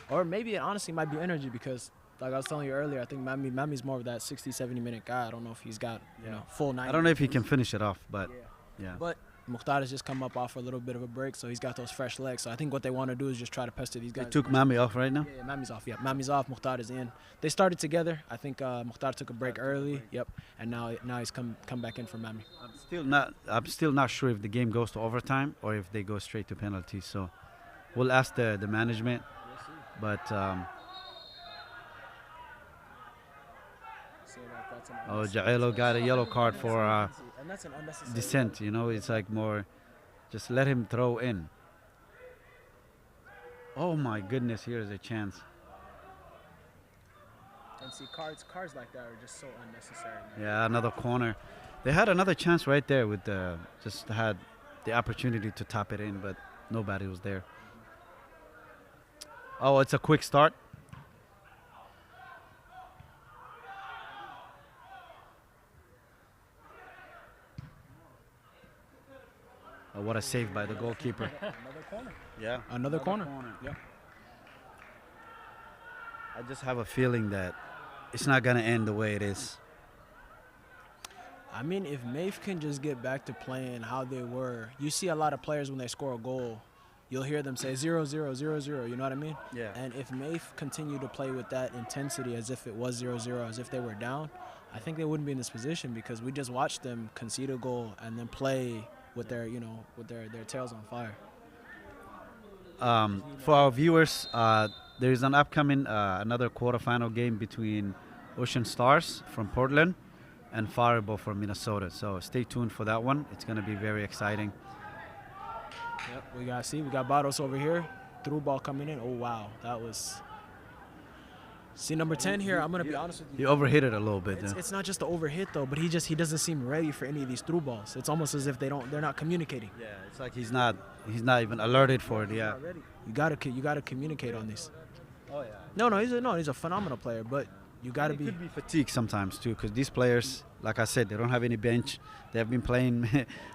C: or maybe it honestly might be energy because, like I was telling you earlier, I think Mami's more of that 60, 70-minute guy. I don't know if he's got full 90.
A: I don't know if he can finish it off, but yeah.
C: But Mukhtar has just come up off a little bit of a break, so he's got those fresh legs. So I think what they want to do is just try to pester these guys.
A: They took Mami off right now?
C: Yeah, Mami's off. Yeah, Mami's off. Mukhtar is in. They started together. I think Mukhtar took a break early. Yep, and now he's come back in for Mami.
A: I'm still not sure if the game goes to overtime or if they go straight to penalties. So we'll ask the management. But Jaelo got a yellow card for dissent. You know, it's like more, just let him throw in. Oh my goodness, here's a chance.
C: And see, cards like that are just so unnecessary. Man.
A: Yeah, another corner. They had another chance right there with just had the opportunity to tap it in, but nobody was there. Oh, it's a quick start. Oh, what a save by the goalkeeper.
C: Another corner.
A: Yeah.
C: Another corner. Yeah.
A: I just have a feeling that it's not going to end the way it is.
C: I mean, if MAYF can just get back to playing how they were, you see a lot of players when they score a goal, you'll hear them say 0-0, 0-0, you know what I mean?
A: Yeah.
C: And if MAYF continue to play with that intensity as if it was 0-0, as if they were down, I think they wouldn't be in this position because we just watched them concede a goal and then play with their, with their tails on fire.
A: For our viewers, there is an upcoming another quarterfinal game between Ocean Stars from Portland and Fireball from Minnesota. So stay tuned for that one. It's going to be very exciting.
C: Yep, we got Baros over here. Through ball coming in. Oh, wow. That was... See, number 10 here, I'm going to be honest with you.
A: He overhit it a little bit.
C: It's not just the overhit, though, but he doesn't seem ready for any of these through balls. It's almost as if they're not communicating.
A: Yeah, it's like he's not even alerted for it, yeah.
C: You gotta communicate on these.
A: Oh, yeah.
C: He's a phenomenal player, but you got to be...
A: It could be fatigued sometimes, too, because these players, like I said, they don't have any bench. They have been playing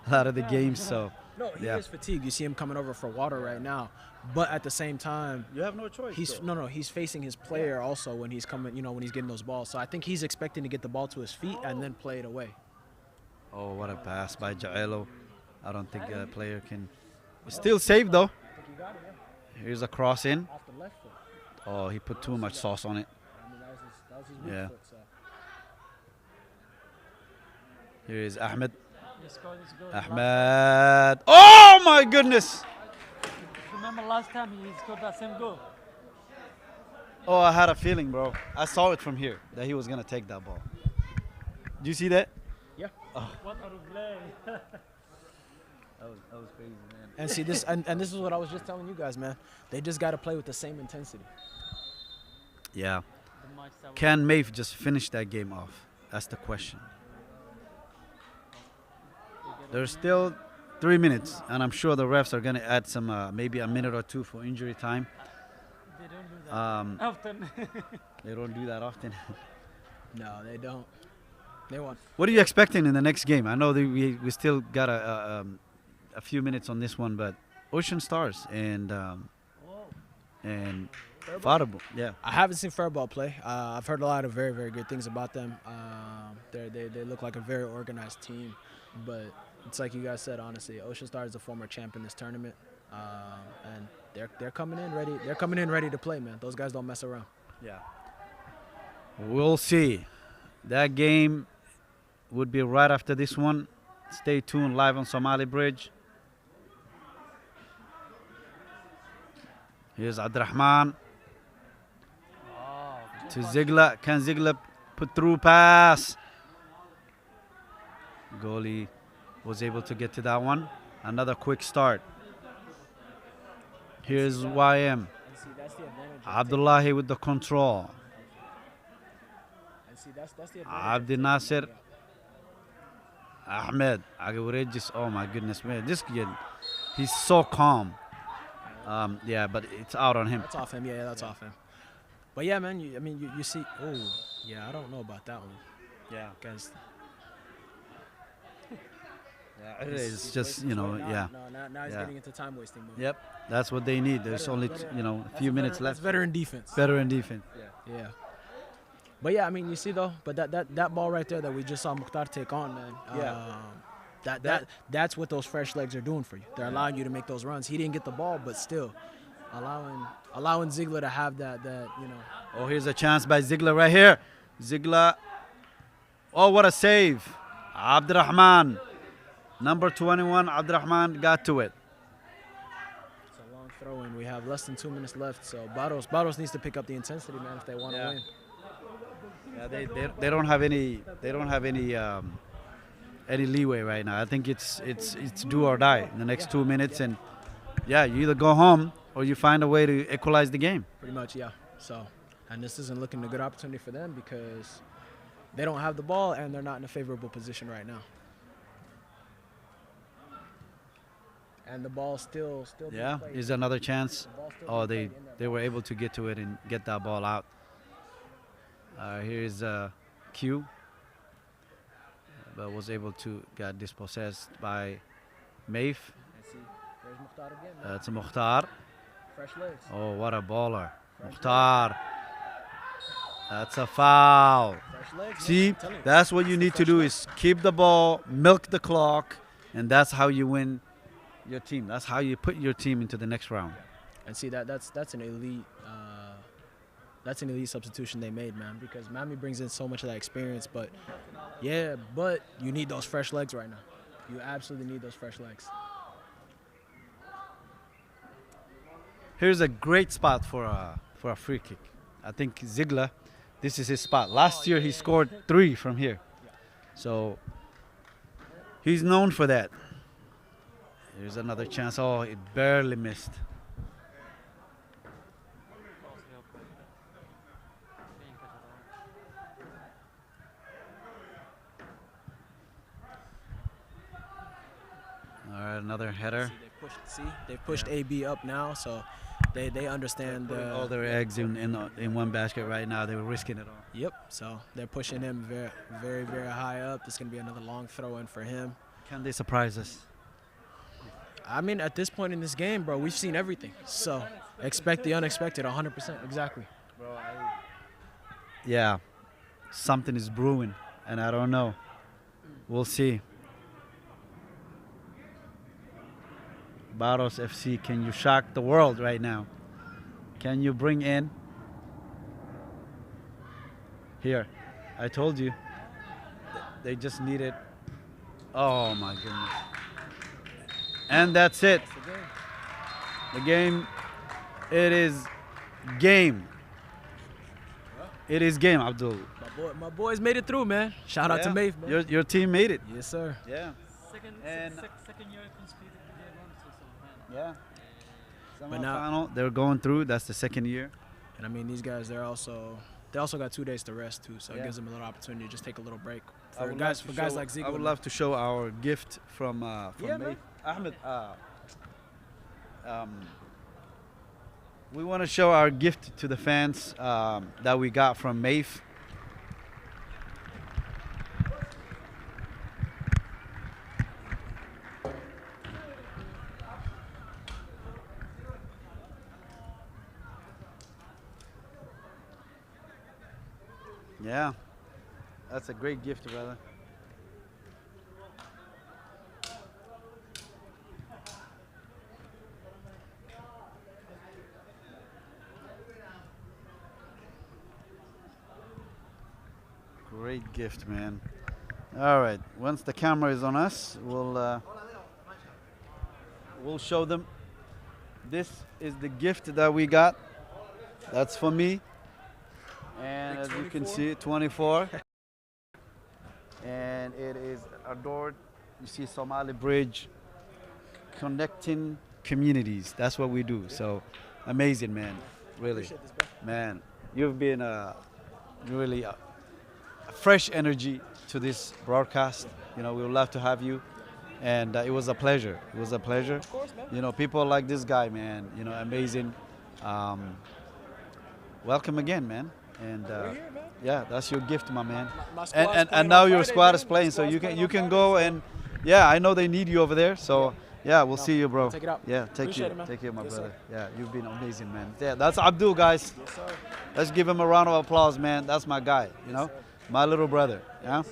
A: a lot of the games, so...
C: No, he is fatigued. You see him coming over for water right now. But at the same time...
A: You have no choice,
C: he's facing his player also when he's coming, when he's getting those balls. So I think he's expecting to get the ball to his feet and then play it away.
A: Oh, what a pass by Jaelo. I don't think a player can... Still safe, though. Here's a cross in.
C: Off the left foot.
A: Oh, he put too much sauce on it.
C: I mean, that was his weak foot, so.
A: Here is Ahmed.
B: Let's go.
A: Ahmed. Oh, my goodness.
B: Remember last time he scored that same goal?
A: Oh, I had a feeling, bro. I saw it from here that he was going to take that ball. Do you see that?
C: Yeah.
A: Oh.
B: What a replay.
A: That was crazy, man.
C: And see this, and this is what I was just telling you guys, man. They just got to play with the same intensity.
A: Yeah. Can MAYF just finish that game off? That's the question. There's still 3 minutes, and I'm sure the refs are going to add some, maybe a minute or two for injury time.
B: They don't do that often.
A: They don't do that often.
C: No, they don't. They won.
A: What are you expecting in the next game? I know that we still got a few minutes on this one, but Ocean Stars and Fireball. Yeah.
C: I haven't seen Fireball play. I've heard a lot of very, very good things about them. They look like a very organized team, but it's like you guys said. Honestly, Ocean Stars is a former champ in this tournament, and they're coming in ready. They're coming in ready to play, man. Those guys don't mess around.
A: Yeah. We'll see. That game would be right after this one. Stay tuned live on Somali Bridge. Here's Abdurrahman to Ziegler. Can Ziegler put through pass? Goalie was able to get to that one. Another quick start. Here's YM. Abdullahi with the control. Abdi Nasser. Ahmed. Oh my goodness, man. This kid, he's so calm. Yeah, but it's out on him.
C: That's off him. Yeah, that's off him. But yeah, man. You see. Oh, yeah. I don't know about that one.
A: Yeah,
C: guys.
A: Yeah, it is just, you know, yeah.
C: No, now he's
A: Yeah.
C: getting into time wasting mode.
A: Yep, that's what they need. There's only, you know, a few minutes
C: That's
A: left.
C: veteran defense.
A: Veteran defense.
C: Yeah. But yeah, I mean, you see though, but that ball right there that we just saw Mukhtar take on, man.
A: Yeah.
C: That's what those fresh legs are doing for you. They're allowing you to make those runs. He didn't get the ball, but still, allowing Ziegler to have that you know.
A: Oh, here's a chance by Ziegler right here. Ziegler. Oh, what a save. Abdurrahman. Number 21, Abdurrahman got to it.
C: It's a long throw in. We have less than 2 minutes left, so Baros needs to pick up the intensity, man, if they want to
A: Yeah.
C: win.
A: Yeah, they don't have any leeway right now. I think it's do or die in the next 2 minutes, and yeah, you either go home or you find a way to equalize the game.
C: Pretty much, yeah. So, and this isn't looking a good opportunity for them because they don't have the ball and they're not in a favorable position right now. And the ball still being
A: Yeah,
C: played.
A: is another chance.
C: The ball's still
A: Oh,
C: being played in that
A: they were able to get to it and get that ball out. Here's Q, but was able to get dispossessed by MAYF.
C: And see, there's Mukhtar again, man.
A: That's Mukhtar.
C: Fresh legs.
A: Oh, what a baller. Mukhtar. That's a foul.
C: Fresh legs. man.
A: See,
C: I'm telling you.
A: that's what you need to do is keep the ball, milk the clock, and that's how you win your team. That's how you put your team into the next round.
C: And see that's an elite substitution they made, man, because Mami brings in so much of that experience, but you need those fresh legs right now. You absolutely need those fresh legs.
A: Here's a great spot for a free kick. I think Ziegler, this is his spot. Last year he scored 3 from here. So he's known for that. Here's another chance. Oh, it barely missed. All right, another header.
C: They've pushed AB up now, so they understand.
A: Putting all their eggs in one basket right now. They were risking it all.
C: Yep. So they're pushing him very, very, very high up. This is gonna be another long throw in for him.
A: Can they surprise us?
C: I mean, at this point in this game, bro, we've seen everything. So expect the unexpected, 100%. Exactly.
A: Yeah, something is brewing, and I don't know. We'll see. Baros FC, can you shock the world right now? Can you bring in? Here, I told you. They just need it. Oh my goodness. And that's it. The game. It is game. It is game, Abdul.
C: My boys made it through, man. Shout out to MAYF, man.
A: Your team made it.
C: Yes, sir.
A: Yeah.
B: Second year consecutive
A: Yeah.
C: But now-
A: Final, they're going through. That's the second year.
C: And I mean, these guys, they also got 2 days to rest too, so
A: Yeah.
C: it gives them a little opportunity to just take a little break.
A: I
C: For
A: would
C: guys,
A: love
C: for
A: to
C: guys
A: show-
C: like Ziegler.
A: I would love to show our gift from
C: Yeah,
A: May.
C: man.
A: Ahmed. We want to show our gift to the fans that we got from MAYF. Yeah, that's a great gift, brother. Great gift, man. All right, once the camera is on us, we'll show them. This is the gift that we got. That's for me. And as you can see, 24. And it is adored. You see Somali Bridge connecting communities. That's what we do. So amazing, man. Really.
C: Appreciate this, bro.
A: Man, you've been really a fresh energy to this broadcast. You know, we would love to have you. And it was a pleasure. It was a pleasure.
C: Of course, man.
A: You know, people like this guy, man, you know, amazing. Welcome again, man. And
C: We're here, man.
A: yeah, that's your gift, my man.
C: My squad's
A: And
C: playing
A: now
C: on
A: your
C: Friday,
A: squad
C: man.
A: is playing, so
C: Squad's
A: you
C: playing
A: can
C: on
A: go
C: Friday,
A: Yeah, I know they need you over there. So yeah, we'll see you, bro.
C: Take it out.
A: Yeah, take
C: Appreciate
A: care.
C: it, man.
A: Take care, my
C: Yes,
A: brother.
C: sir.
A: Yeah, you've been amazing, man. Yeah, that's Abdul, guys.
C: Yes, sir.
A: Let's give him a round of applause, man. That's my guy. You know, my little brother. Yeah.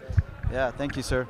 A: Yeah. Thank you, sir.